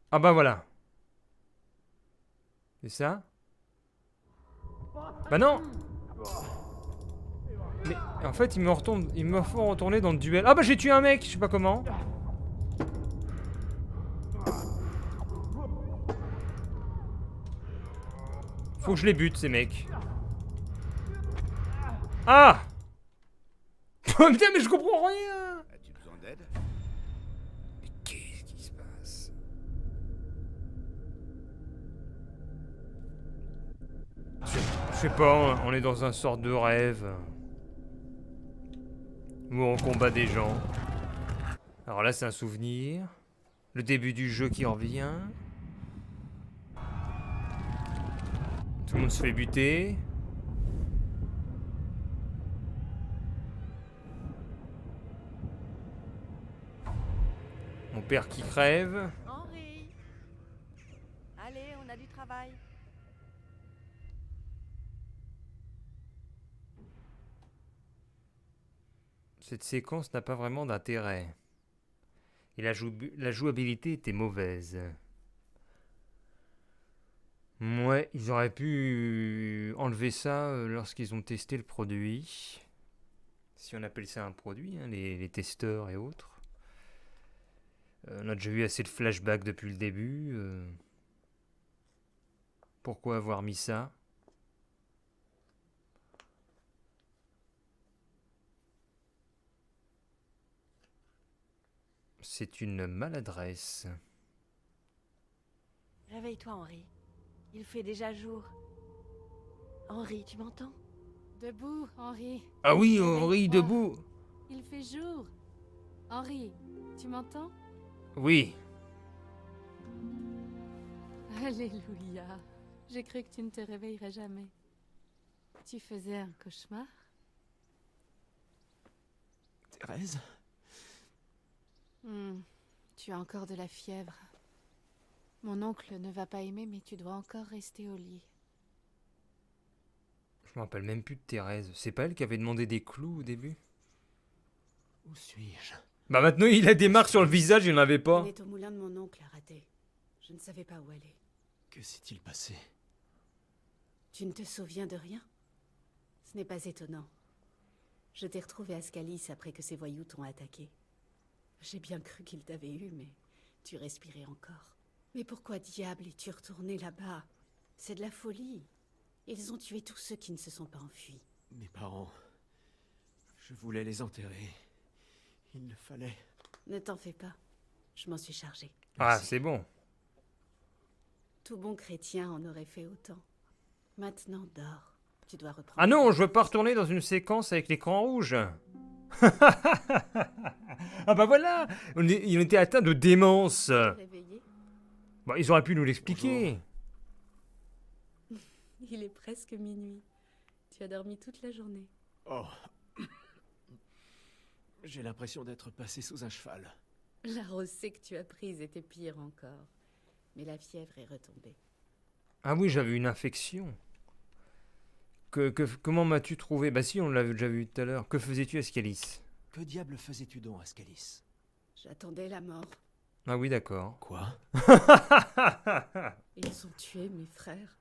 Ah bah voilà. C'est ça? Bah non! Mais en fait, il me font retourner dans le duel. Ah bah j'ai tué un mec, je sais pas comment. Faut que je les bute, ces mecs. Ah! Putain, mais je comprends rien! As-tu besoin d'aide? Mais qu'est-ce qui se passe? Je sais pas, on est dans un sort de rêve. Où on combat des gens. Alors là, c'est un souvenir. Le début du jeu qui revient. Tout le monde se fait buter. Mon père qui crève. Henri! Allez, on a du travail. Cette séquence n'a pas vraiment d'intérêt. Et la jouabilité était mauvaise. Ouais, ils auraient pu enlever ça lorsqu'ils ont testé le produit. Si on appelle ça un produit, hein, les testeurs et autres. On a déjà eu assez de flashbacks depuis le début. Pourquoi avoir mis ça? C'est une maladresse. Réveille-toi, Henri. Il fait déjà jour. Henri, tu m'entends? Debout, Henri. Ah oui, Réveille-toi. Henri, debout. Il fait jour. Henri, tu m'entends? Oui. Alléluia. J'ai cru que tu ne te réveillerais jamais. Tu faisais un cauchemar? Thérèse? Tu as encore de la fièvre. Mon oncle ne va pas aimer, mais tu dois encore rester au lit. Je me rappelle même plus de Thérèse. C'est pas elle qui avait demandé des clous au début? Où suis-je? Bah maintenant il a des marques sur le visage, il n'en avait pas. On est au moulin de mon oncle, raté. Je ne savais pas où aller. Que s'est-il passé? Tu ne te souviens de rien? Ce n'est pas étonnant. Je t'ai retrouvé à Scalis après que ces voyous t'ont attaqué. J'ai bien cru qu'ils t'avaient eu, mais tu respirais encore. Mais pourquoi diable es-tu retourné là-bas? C'est de la folie. Ils ont tué tous ceux qui ne se sont pas enfuis. Mes parents... Je voulais les enterrer. Il le fallait. Ne t'en fais pas. Je m'en suis chargée. Ah, c'est bon. Tout bon chrétien en aurait fait autant. Maintenant, dors. Tu dois reprendre. Ah non, je veux pas retourner dans une séquence avec l'écran rouge. Ah bah voilà, il était atteint de démence. Réveillé. Bah, ils auraient pu nous l'expliquer. Il est presque minuit. Tu as dormi toute la journée. Oh. J'ai l'impression d'être passé sous un cheval. La rosée que tu as prise était pire encore. Mais la fièvre est retombée. Ah oui, j'avais une infection. Comment m'as-tu trouvé? Bah si, on l'a déjà vu tout à l'heure. Que faisais-tu à Scalis? Que diable faisais-tu donc à Scalis? J'attendais la mort. Ah oui, d'accord. Quoi? Ils ont tué mes frères,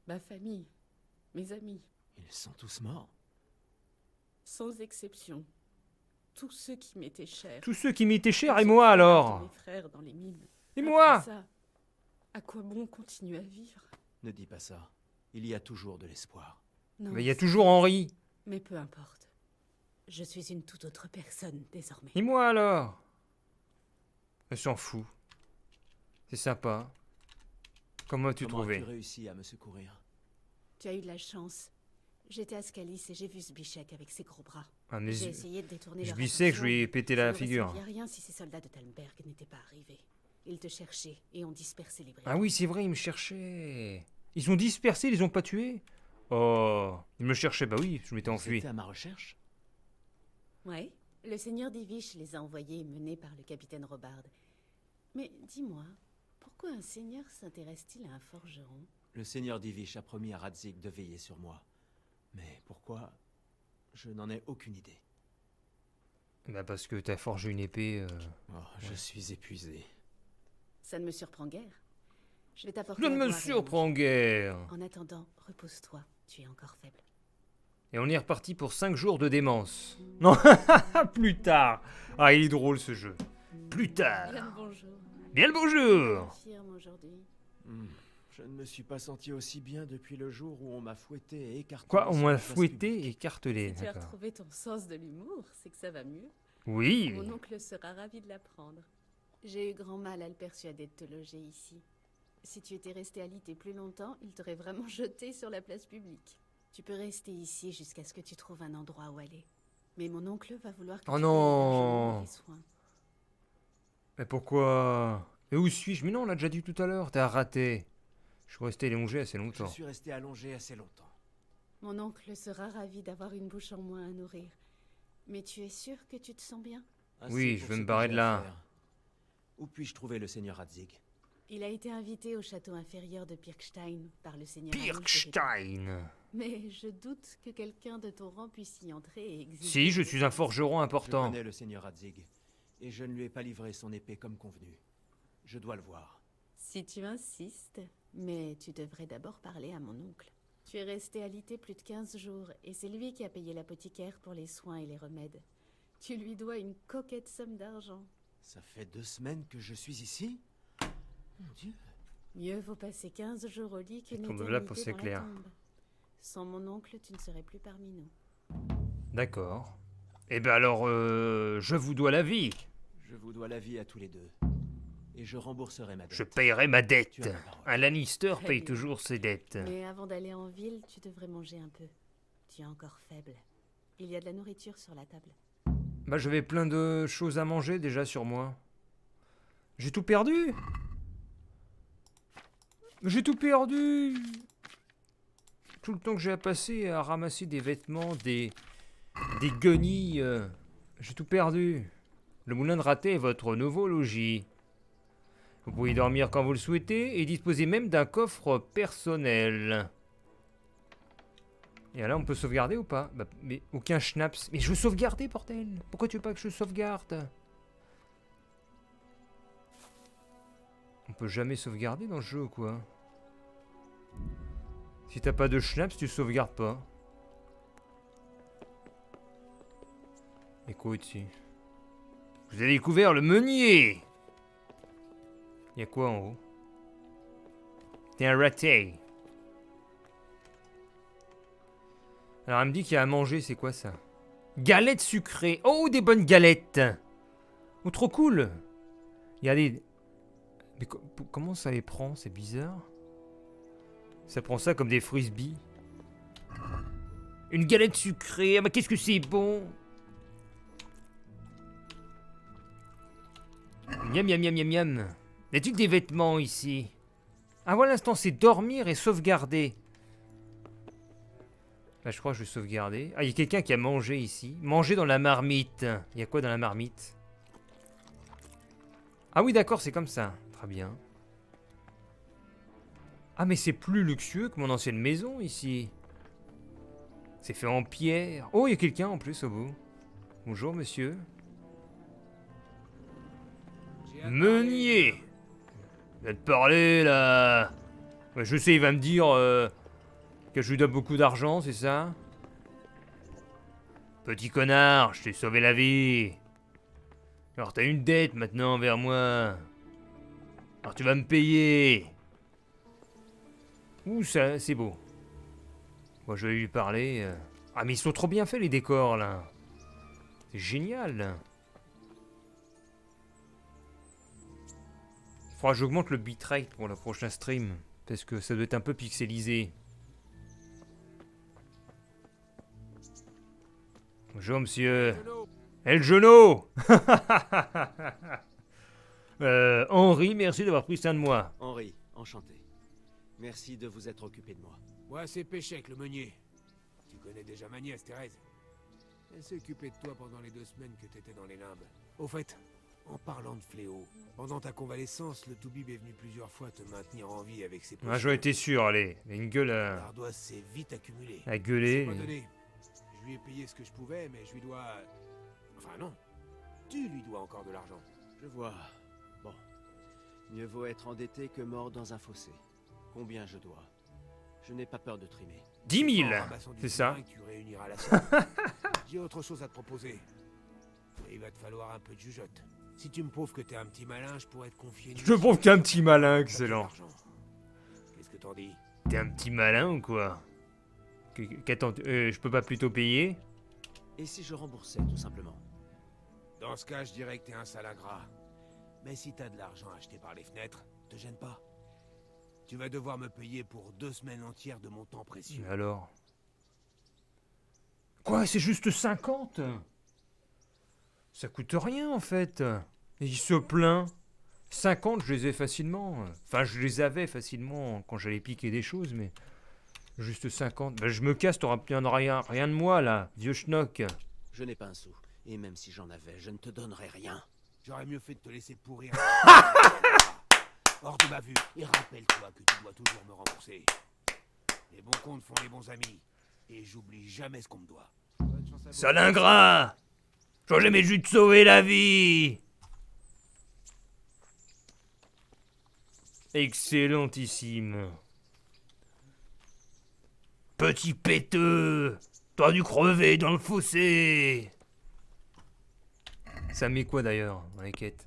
ma famille, mes amis, Ils sont tous morts? sans exception. Tous ceux qui m'étaient chers. Tous ceux qui m'étaient chers, et Ils ont moi tué alors? Mes frères dans les mines. Et Après moi? ça, à quoi bon continuer à vivre? Ne dis pas ça. Il y a toujours de l'espoir. Non, Mais il y a toujours Henri. mais peu importe. Je suis une toute autre personne désormais. Et moi alors? Elle s'en fout. C'est sympa. Comment as-tu Comment trouvé? as-tu réussi à me secourir? Tu as eu de la chance. J'étais à Scalis et j'ai vu ce bichec avec ses gros bras. Ah, mais J'ai essayé de détourner je leur sais que je lui ai attention, pété mais la ça n'aurait figure. servi à rien si ces soldats de Talmberg n'étaient pas arrivés. Ils te cherchaient et ont dispersé les brigands. Ah oui, c'est vrai, ils me cherchaient. Ils ont dispersé, ils les ont pas tués. Oh, ils me cherchaient, bah oui, je m'étais enfui. C'était à ma recherche? Ouais, le seigneur d'Ivich les a envoyés menés par le capitaine Robard. Mais dis-moi, pourquoi un seigneur s'intéresse-t-il à un forgeron? Le seigneur d'Ivich a promis à Radzig de veiller sur moi. Mais pourquoi? Je n'en ai aucune idée. Bah parce que t'as forgé une épée. Oh, je suis épuisé. Ça ne me surprend guère. Je vais t'apporter Je à ne me boire et à surprends manger. guère. En attendant, repose-toi, tu es encore faible. Et on est reparti pour 5 jours de démence. Non, plus tard. Ah, il est drôle ce jeu. Plus tard. Bien le bonjour. Bien le bonjour. Affirme aujourd'hui. Je Je ne me suis pas senti aussi bien depuis le jour où on m'a fouetté et écartelé. Quoi, on sur m'a la place fouetté publique. et écartelé. Si tu as D'accord. retrouvé ton sens de l'humour, c'est que ça va mieux. Oui. Mon oncle sera ravi de l'apprendre. J'ai eu grand mal à le persuader de te loger ici. Si tu étais resté alité plus longtemps, il t'aurait vraiment jeté sur la place publique. Tu peux rester ici jusqu'à ce que tu trouves un endroit où aller. Mais mon oncle va vouloir que Oh tu non. payes largement les soins. Mais pourquoi? Et où suis-je? Mais non, on l'a déjà dit tout à l'heure, t'as raté. Je suis resté allongé assez Je longtemps. suis resté allongé assez longtemps. Mon oncle sera ravi d'avoir une bouche en moins à nourrir. Mais tu es sûr que tu te sens bien? Assez Oui, pour je vais ce me que barrer j'ai de à là. faire. Où puis-je trouver le seigneur Radzig? Il a été invité au château inférieur de Pirkstein par le seigneur Anish de Pirkstein. Mais je doute que quelqu'un de ton rang puisse y entrer et exécuter. Si, je suis un forgeron Je important. connais le seigneur Radzig, et je ne lui ai pas livré son épée comme convenu. Je dois le voir. Si tu insistes, mais tu devrais d'abord parler à mon oncle. Tu es resté alité plus de 15 jours, et c'est lui qui a payé l'apothicaire pour les soins et les remèdes. Tu lui dois une coquette somme d'argent. Ça fait 2 semaines que je suis ici? Mon Dieu. Mieux vaut passer 15 jours au lit qu'une tombe éternité là pour c'est dans la clair. tombe. Sans mon oncle, tu ne serais plus parmi nous. D'accord. Eh ben alors, je vous dois la vie. Je vous dois la vie à tous les deux. Et je rembourserai ma dette. Je payerai ma dette. Tu as ma parole. Un Lannister Très paye bien. toujours ses dettes. Mais avant d'aller en ville, tu devrais manger un peu. Tu es encore faible. Il y a de la nourriture sur la table. Bah j'avais plein de choses à manger déjà sur moi. J'ai tout perdu. J'ai tout perdu. Tout le temps que j'ai à passer à ramasser des vêtements, des guenilles, j'ai tout perdu. Le moulin de raté est votre nouveau logis. Vous pouvez dormir quand vous le souhaitez et disposer même d'un coffre personnel. Et là, on peut sauvegarder ou pas? Bah, mais aucun schnaps. Mais je veux sauvegarder, bordel! Pourquoi tu veux pas que je sauvegarde? On peut jamais sauvegarder dans le jeu ou quoi? Si t'as pas de schnaps, tu sauvegardes pas. Et quoi ici? Vous avez découvert le meunier! Y'a quoi en haut? T'es un raté. Alors, elle me dit qu'il y a à manger, c'est quoi ça? Galettes sucrées. Oh, des bonnes galettes. Oh, trop cool. Il y a des... Mais comment ça les prend? C'est bizarre. Ça prend ça comme des frisbees. Une galette sucrée. Ah, mais qu'est-ce que c'est bon. Miam, miam, miam, miam, miam. Y a-t-il des vêtements ici? Ah, voilà, l'instant, c'est dormir et sauvegarder. Bah, je crois que je vais sauvegarder. Ah, il y a quelqu'un qui a mangé ici. Manger dans la marmite. Il y a quoi dans la marmite? Ah oui, d'accord, c'est comme ça. Très bien. Ah, mais c'est plus luxueux que mon ancienne maison, ici. C'est fait en pierre. Oh, il y a quelqu'un en plus au bout. Bonjour, monsieur. Meunier. Il va te parler, là. Ouais, je sais, il va me dire... que je lui dois beaucoup d'argent, c'est ça? Petit connard, je t'ai sauvé la vie. Alors t'as une dette maintenant envers moi. Alors tu vas me payer. Ouh, ça, c'est beau. Moi je vais lui parler. Ah mais ils sont trop bien faits les décors là. C'est génial. Faudra que j'augmente le bitrate pour le prochain stream. Parce que ça doit être un peu pixelisé. Bonjour monsieur. El Jono. Henri, merci d'avoir pris soin de moi. Henri, enchanté. Merci de vous être occupé de moi. Moi, c'est Péchec, le meunier. Tu connais déjà ma nièce, Thérèse. Elle s'est occupée de toi pendant les 2 semaines que t'étais dans les limbes. Au fait, en parlant de fléau, pendant ta convalescence, le Toubib est venu plusieurs fois te maintenir en vie avec ses Ah, j'en étais sûr, allez. Il a une gueule L'ardoise s'est vite accumulée. à gueuler. C'est pas donné. Je lui ai payé ce que je pouvais, mais je lui dois... Enfin non, tu lui dois encore de l'argent. Je vois. Bon. Mieux vaut être endetté que mort dans un fossé. Combien je dois? Je n'ai pas peur de trimer. 10 000, En ramassant du c'est ça. terrain que tu réuniras la somme. J'ai autre chose à te proposer. Et il va te falloir un peu de jugeote. Si tu me prouves que t'es un petit malin, je pourrais te confier une Je trouve mission. qu'un petit malin, T'as excellent. de l'argent. Qu'est-ce que t'en dis? T'es un petit malin ou quoi? Qu'attends, je peux pas plutôt payer? Et si je remboursais, tout simplement? Dans ce cas, je dirais que t'es un sale ingrat. Mais si t'as de l'argent acheté par les fenêtres, te gêne pas. Tu vas devoir me payer pour 2 semaines entières de mon temps précieux. Mais alors? Quoi, c'est juste 50? Ça coûte rien en fait. Et il se plaint. 50, je les ai facilement. Enfin, je les avais facilement quand j'allais piquer des choses, mais... Juste 50. Ben, je me casse, t'auras rien de moi là, vieux schnock. Je n'ai pas un sou. Et même si j'en avais, je ne te donnerai rien. J'aurais mieux fait de te laisser pourrir. Hors de ma vue. Et rappelle-toi que tu dois toujours me rembourser. Les bons comptes font les bons amis. Et j'oublie jamais ce qu'on me doit. Sale ingrat! J'aurais jamais dû te sauver la vie! Excellentissime. Petit péteux! T'aurais dû crever dans le fossé! Ça met quoi d'ailleurs dans les quêtes?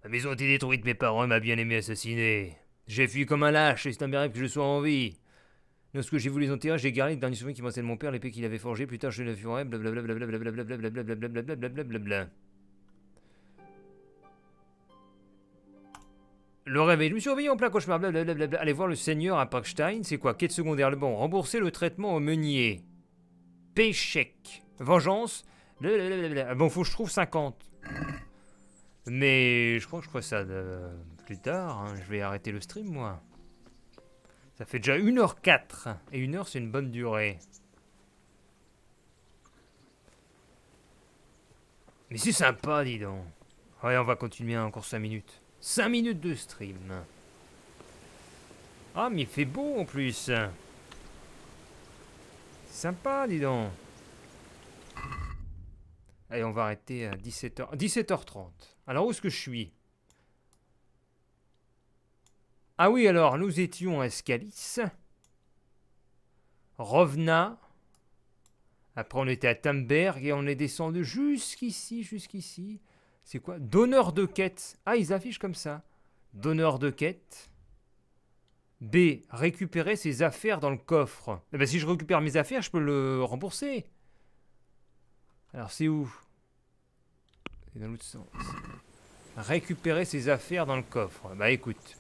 Ma maison a été détruite, mes parents et ma bien-aimée assassinée. J'ai fui comme un lâche et c'est impérable que je sois en vie. Lorsque j'ai voulu les enterrer, j'ai gardé le dernier souvenir qui m'enseigne mon père, l'épée qu'il avait forgée. Plus tard, je la furai, blablabla. Le réveil, je me suis réveillé en plein cauchemar, blablabla. Allez voir le seigneur à Parkstein, c'est quoi? Quête secondaire, le bon. Rembourser le traitement au meunier. Péchec. Vengeance. Blablabla. Bon, faut que je trouve 50. Mais je crois que je ferai ça plus tard. Hein. Je vais arrêter le stream, moi. Ça fait déjà 1h04. Et 1h, c'est une bonne durée. Mais c'est sympa, dis donc. Ouais, on va continuer encore 5 minutes. 5 minutes de stream. Ah, mais il fait beau en plus. C'est sympa, dis donc. Allez, on va arrêter à 17h... 17h30. Alors, où est-ce que je suis? Ah oui, alors, nous étions à Scalis. Rovna. Après, on était à Tamberg et on est descendu jusqu'ici. C'est quoi? Donneur de quête. Ah, ils affichent comme ça. Donneur de quête. B. Récupérer ses affaires dans le coffre. Eh ben, si je récupère mes affaires, je peux le rembourser. Alors, c'est où? C'est dans l'autre sens. Récupérer ses affaires dans le coffre. Bah, écoute.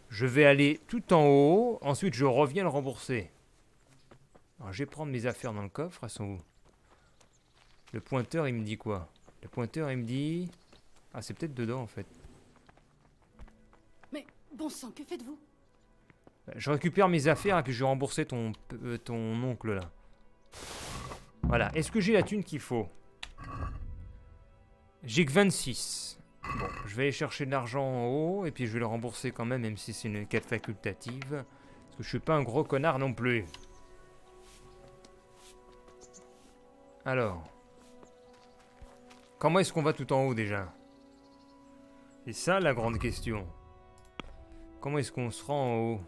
Je vais aller tout en haut. Ensuite, je reviens le rembourser. Alors, je vais prendre mes affaires dans le coffre. Elles sont où? Le pointeur, il me dit quoi? Le pointeur, il me dit... Ah, c'est peut-être dedans, en fait. Mais, bon sang, que faites-vous? Je récupère mes affaires et puis je vais rembourser ton oncle, là. Voilà. Est-ce que j'ai la thune qu'il faut? J'ai que 26. Bon, je vais aller chercher de l'argent en haut et puis je vais le rembourser quand même si c'est une quête facultative. Parce que je suis pas un gros connard non plus. Alors... Comment est-ce qu'on va tout en haut déjà? C'est ça la grande question. Comment est-ce qu'on se rend en haut?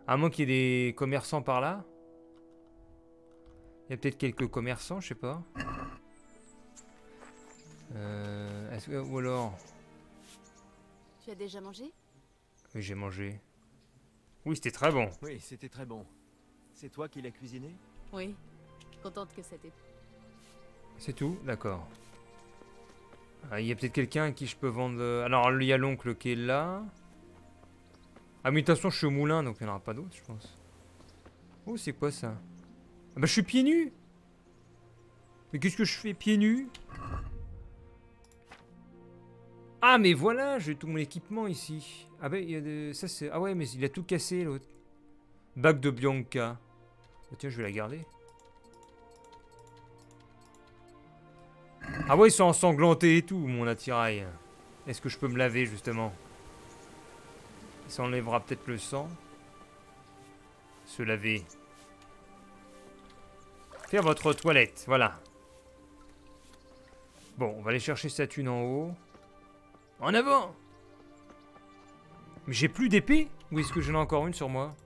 À moins qu'il y ait des commerçants par là? Il y a peut-être quelques commerçants, je sais pas. Ou alors... Tu as déjà mangé? Oui, j'ai mangé. Oui, c'était très bon. Oui, c'était très bon. C'est toi qui l'as cuisiné? Oui. Contente que c'était. C'est tout? D'accord. Il y a peut-être quelqu'un à qui je peux vendre... Alors, il y a l'oncle qui est là. Ah, mais de toute façon, je suis au moulin, donc il n'y en aura pas d'autres, je pense. Oh, c'est quoi ça? Ah bah, je suis pieds nus! Mais qu'est-ce que je fais pieds nus? Ah, mais voilà, j'ai tout mon équipement ici. Ah bah, il y a de... Ça, c'est... Ah ouais, mais il a tout cassé, l'autre. Bague de Bianca. Oh, tiens, je vais la garder. Ah ouais, ils sont ensanglantés et tout, mon attirail. Est-ce que je peux me laver, justement? Ça enlèvera peut-être le sang. Se laver. Faire votre toilette, voilà. Bon, on va aller chercher sa thune en haut. En avant! Mais j'ai plus d'épée? Ou est-ce que j'en ai encore une sur moi?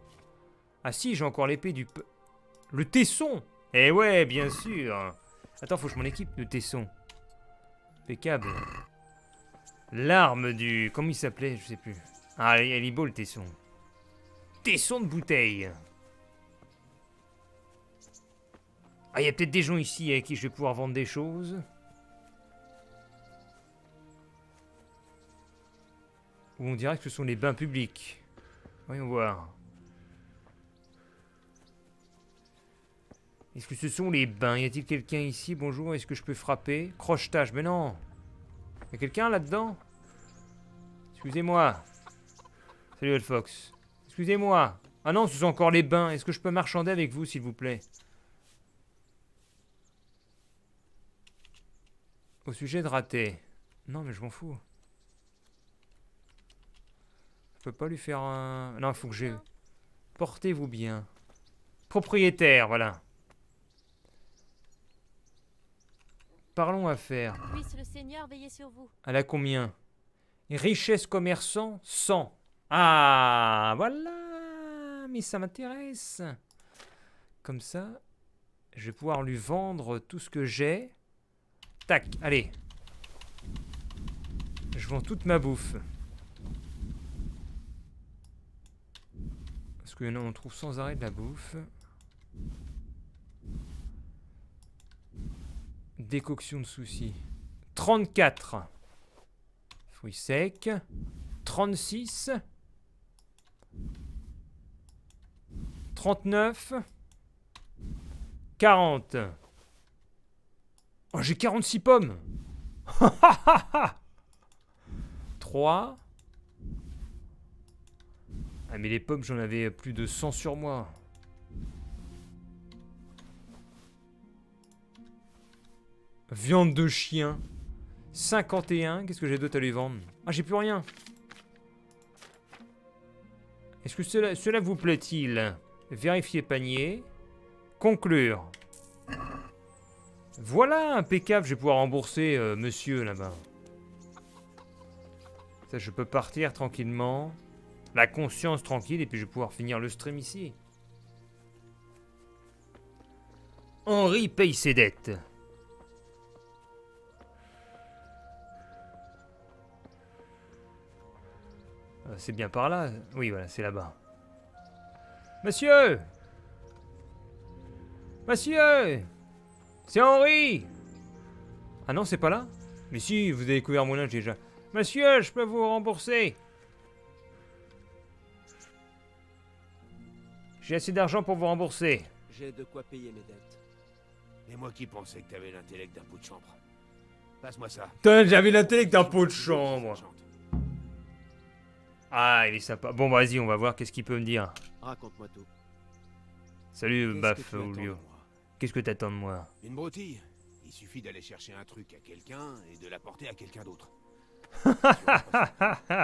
Ah si, j'ai encore l'épée du... Le tesson! Eh ouais, bien sûr! Attends, faut que je m'en équipe, le tesson. Impeccable. L'arme du... Comment il s'appelait? Je sais plus. Ah, elle est beau le tesson. Tesson de bouteille. Ah, il y a peut-être des gens ici avec qui je vais pouvoir vendre des choses. Ou on dirait que ce sont les bains publics. Voyons voir. Est-ce que ce sont les bains? Y a-t-il quelqu'un ici? Bonjour, est-ce que je peux frapper? Crochetage, mais non. Y a quelqu'un là-dedans? Excusez-moi. Salut Fox. Excusez-moi. Ah non, ce sont encore les bains. Est-ce que je peux marchander avec vous, s'il vous plaît? Au sujet de raté. Non, mais je m'en fous. Je peux pas lui faire un... Non, il faut que j'ai... Portez-vous bien. Propriétaire, voilà. Parlons affaires. Puisse le Seigneur veiller sur vous. Elle a combien? Richesse commerçant, 100. Ah, voilà. Mais ça m'intéresse. Comme ça, je vais pouvoir lui vendre tout ce que j'ai. Tac, allez. Je vends toute ma bouffe. Parce que on trouve sans arrêt de la bouffe. Décoction de soucis. 34. Fruits secs. 36. 39. 40. Oh, j'ai 46 pommes. 3. Ah, mais les pommes, j'en avais plus de 100 sur moi. Viande de chien. 51. Qu'est-ce que j'ai d'autre à lui vendre? Ah, j'ai plus rien. Est-ce que cela vous plaît-il? Vérifier panier. Conclure. Voilà, impeccable. Je vais pouvoir rembourser monsieur là-bas. Ça, je peux partir tranquillement. La conscience tranquille. Et puis je vais pouvoir finir le stream ici. Henri paye ses dettes. C'est bien par là. Oui, voilà, c'est là-bas. Monsieur! Monsieur! C'est Henri! Ah non, c'est pas là? Mais si, vous avez couvert mon linge déjà. Monsieur, je peux vous rembourser? J'ai assez d'argent pour vous rembourser. J'ai de quoi payer mes dettes. Et moi qui pensais que t'avais l'intellect d'un pot de chambre. Passe-moi ça. Putain, j'avais l'intellect d'un pot de chambre. Ah, il est sympa. Bon, bah, vas-y, on va voir qu'est-ce qu'il peut me dire. Raconte-moi tout. Salut, Qu'est-ce Baf que tu attends de Oulio. moi Qu'est-ce que t'attends de moi? Une broutille. Il suffit d'aller chercher un truc à quelqu'un et de l'apporter à quelqu'un d'autre.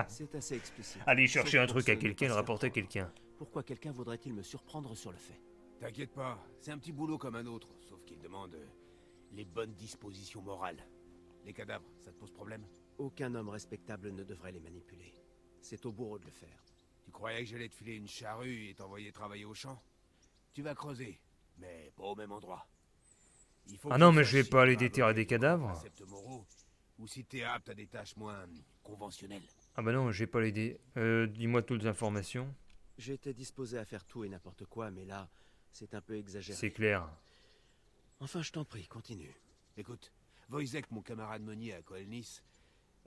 C'est assez explicite. Aller chercher Sauf un pour truc ceux à ne quelqu'un et le pas rapporter à s'y attendre. quelqu'un. Pourquoi quelqu'un voudrait-il me surprendre sur le fait? T'inquiète pas, c'est un petit boulot comme un autre, sauf qu'il demande les bonnes dispositions morales. Les cadavres, ça te pose problème? Aucun homme respectable ne devrait les manipuler. C'est au bourreau de le faire. Tu croyais que j'allais te filer une charrue et t'envoyer travailler au champ? Tu vas creuser, mais pas au même endroit. Il faut Ah que non, tu mais saches je vais si pas tu aller vas déterrer invoquer des cadavres. les préceptes moraux, ou si t'es apte à des tâches moins conventionnelles. Ah bah non, j'ai pas l'idée. Dis-moi toutes les informations. J'étais disposé à faire tout et n'importe quoi, mais là, c'est un peu exagéré. C'est clair. Enfin, je t'en prie, continue. Écoute, Wojciech, mon camarade meunier à Kolnis,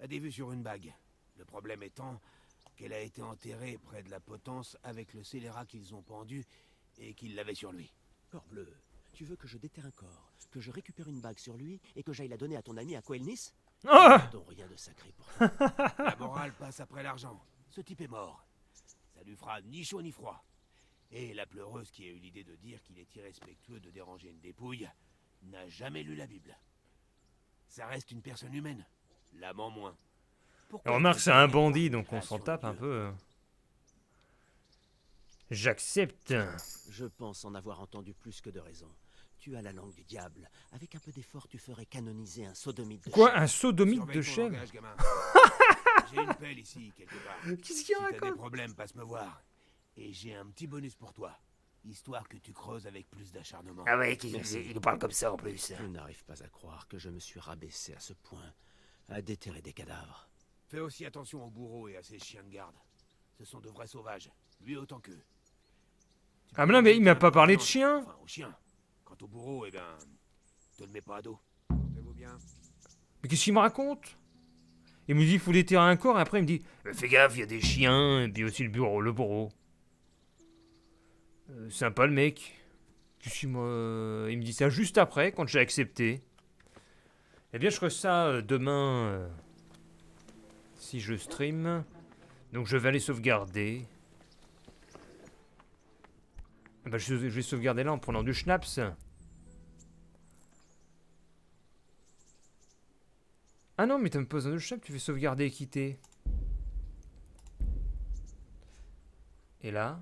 a des vues sur une bague. Le problème étant qu'elle a été enterrée près de la potence avec le scélérat qu'ils ont pendu et qu'ils l'avaient sur lui. Corbleu, tu veux que je déterre un corps, que je récupère une bague sur lui et que j'aille la donner à ton ami à Coelnis? Ah Dont rien de sacré pour toi. La morale passe après l'argent. Ce type est mort. Ça lui fera ni chaud ni froid. Et la pleureuse qui a eu l'idée de dire qu'il est irrespectueux de déranger une dépouille n'a jamais lu la Bible. Ça reste une personne humaine. L'âme en moins. Pourquoi Remarque, c'est un bandit, donc on Ah, s'en sur tape un Dieu. peu. J'accepte. Je pense en avoir entendu plus que de raison. Tu as la langue du diable. Avec un peu d'effort, tu ferais canoniser un sodomite de Quoi, chèvre. un sodomite Surveille de ton chèvre? langage, gamin. J'ai une pelle ici, quelque part. Qu'est-ce Si qu'il t'as des raconte? problèmes, passe me voir. Et j'ai un petit bonus pour toi. Histoire que tu creuses avec plus d'acharnement. Ah ouais, il nous parle comme ça en plus. Je n'arrive pas à croire que je me suis rabaissé à ce point, à déterrer des cadavres. Fais aussi attention aux bourreaux et à ces chiens de garde. Ce sont de vrais sauvages, lui autant qu'eux. Tu Ah peux mais non, mais manger il m'a bien pas de parlé de viande, chien. Enfin, au chien. Quant au bourreau, eh ben, te le mets pas à dos. Ça vaut bien. Mais qu'est-ce qu'il me raconte? Il me dit il faut déterrer un corps et après il me dit fais gaffe, il y a des chiens et puis aussi le bourreau. Sympa le mec. Qu'est-ce qu'il il me dit ça juste après quand j'ai accepté. Eh bien je ferai ça demain si je stream. Donc je vais aller sauvegarder. Eh ben, je vais sauvegarder là en prenant du schnapps. Ah non, mais t'as me posé un schnapps, tu fais sauvegarder et quitter. Et là?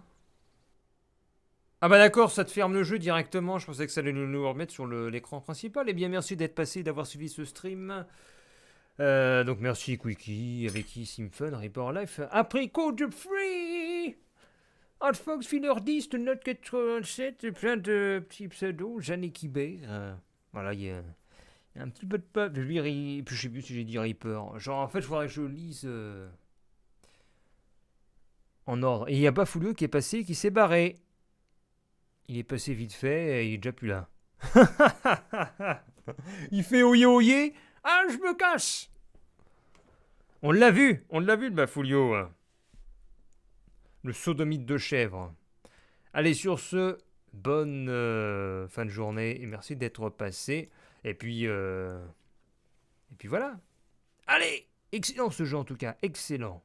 Ah bah d'accord, ça te ferme le jeu directement. Je pensais que ça allait nous remettre sur l'écran principal. Eh bien merci d'être passé, d'avoir suivi ce stream. Donc merci Quickie, avec qui Simfun, Reaper Life. Apricot de Free! Hot Fox, Filler 10, de Note 87, plein de petits pseudos, Jeanne Kibé. Voilà, il y a un petit peu de pub. Puis je sais plus si j'ai dit Reaper. Genre en fait, il faudrait que je lise en ordre. Et il n'y a pas Foulio qui est passé, qui s'est barré. Il est passé vite fait et il est déjà plus là. Il fait oye oye. Ah, je me casse. On l'a vu le Bafoulio. Le sodomite de chèvre. Allez, sur ce, bonne fin de journée et merci d'être passé. Et puis voilà. Allez, excellent ce jeu en tout cas, excellent.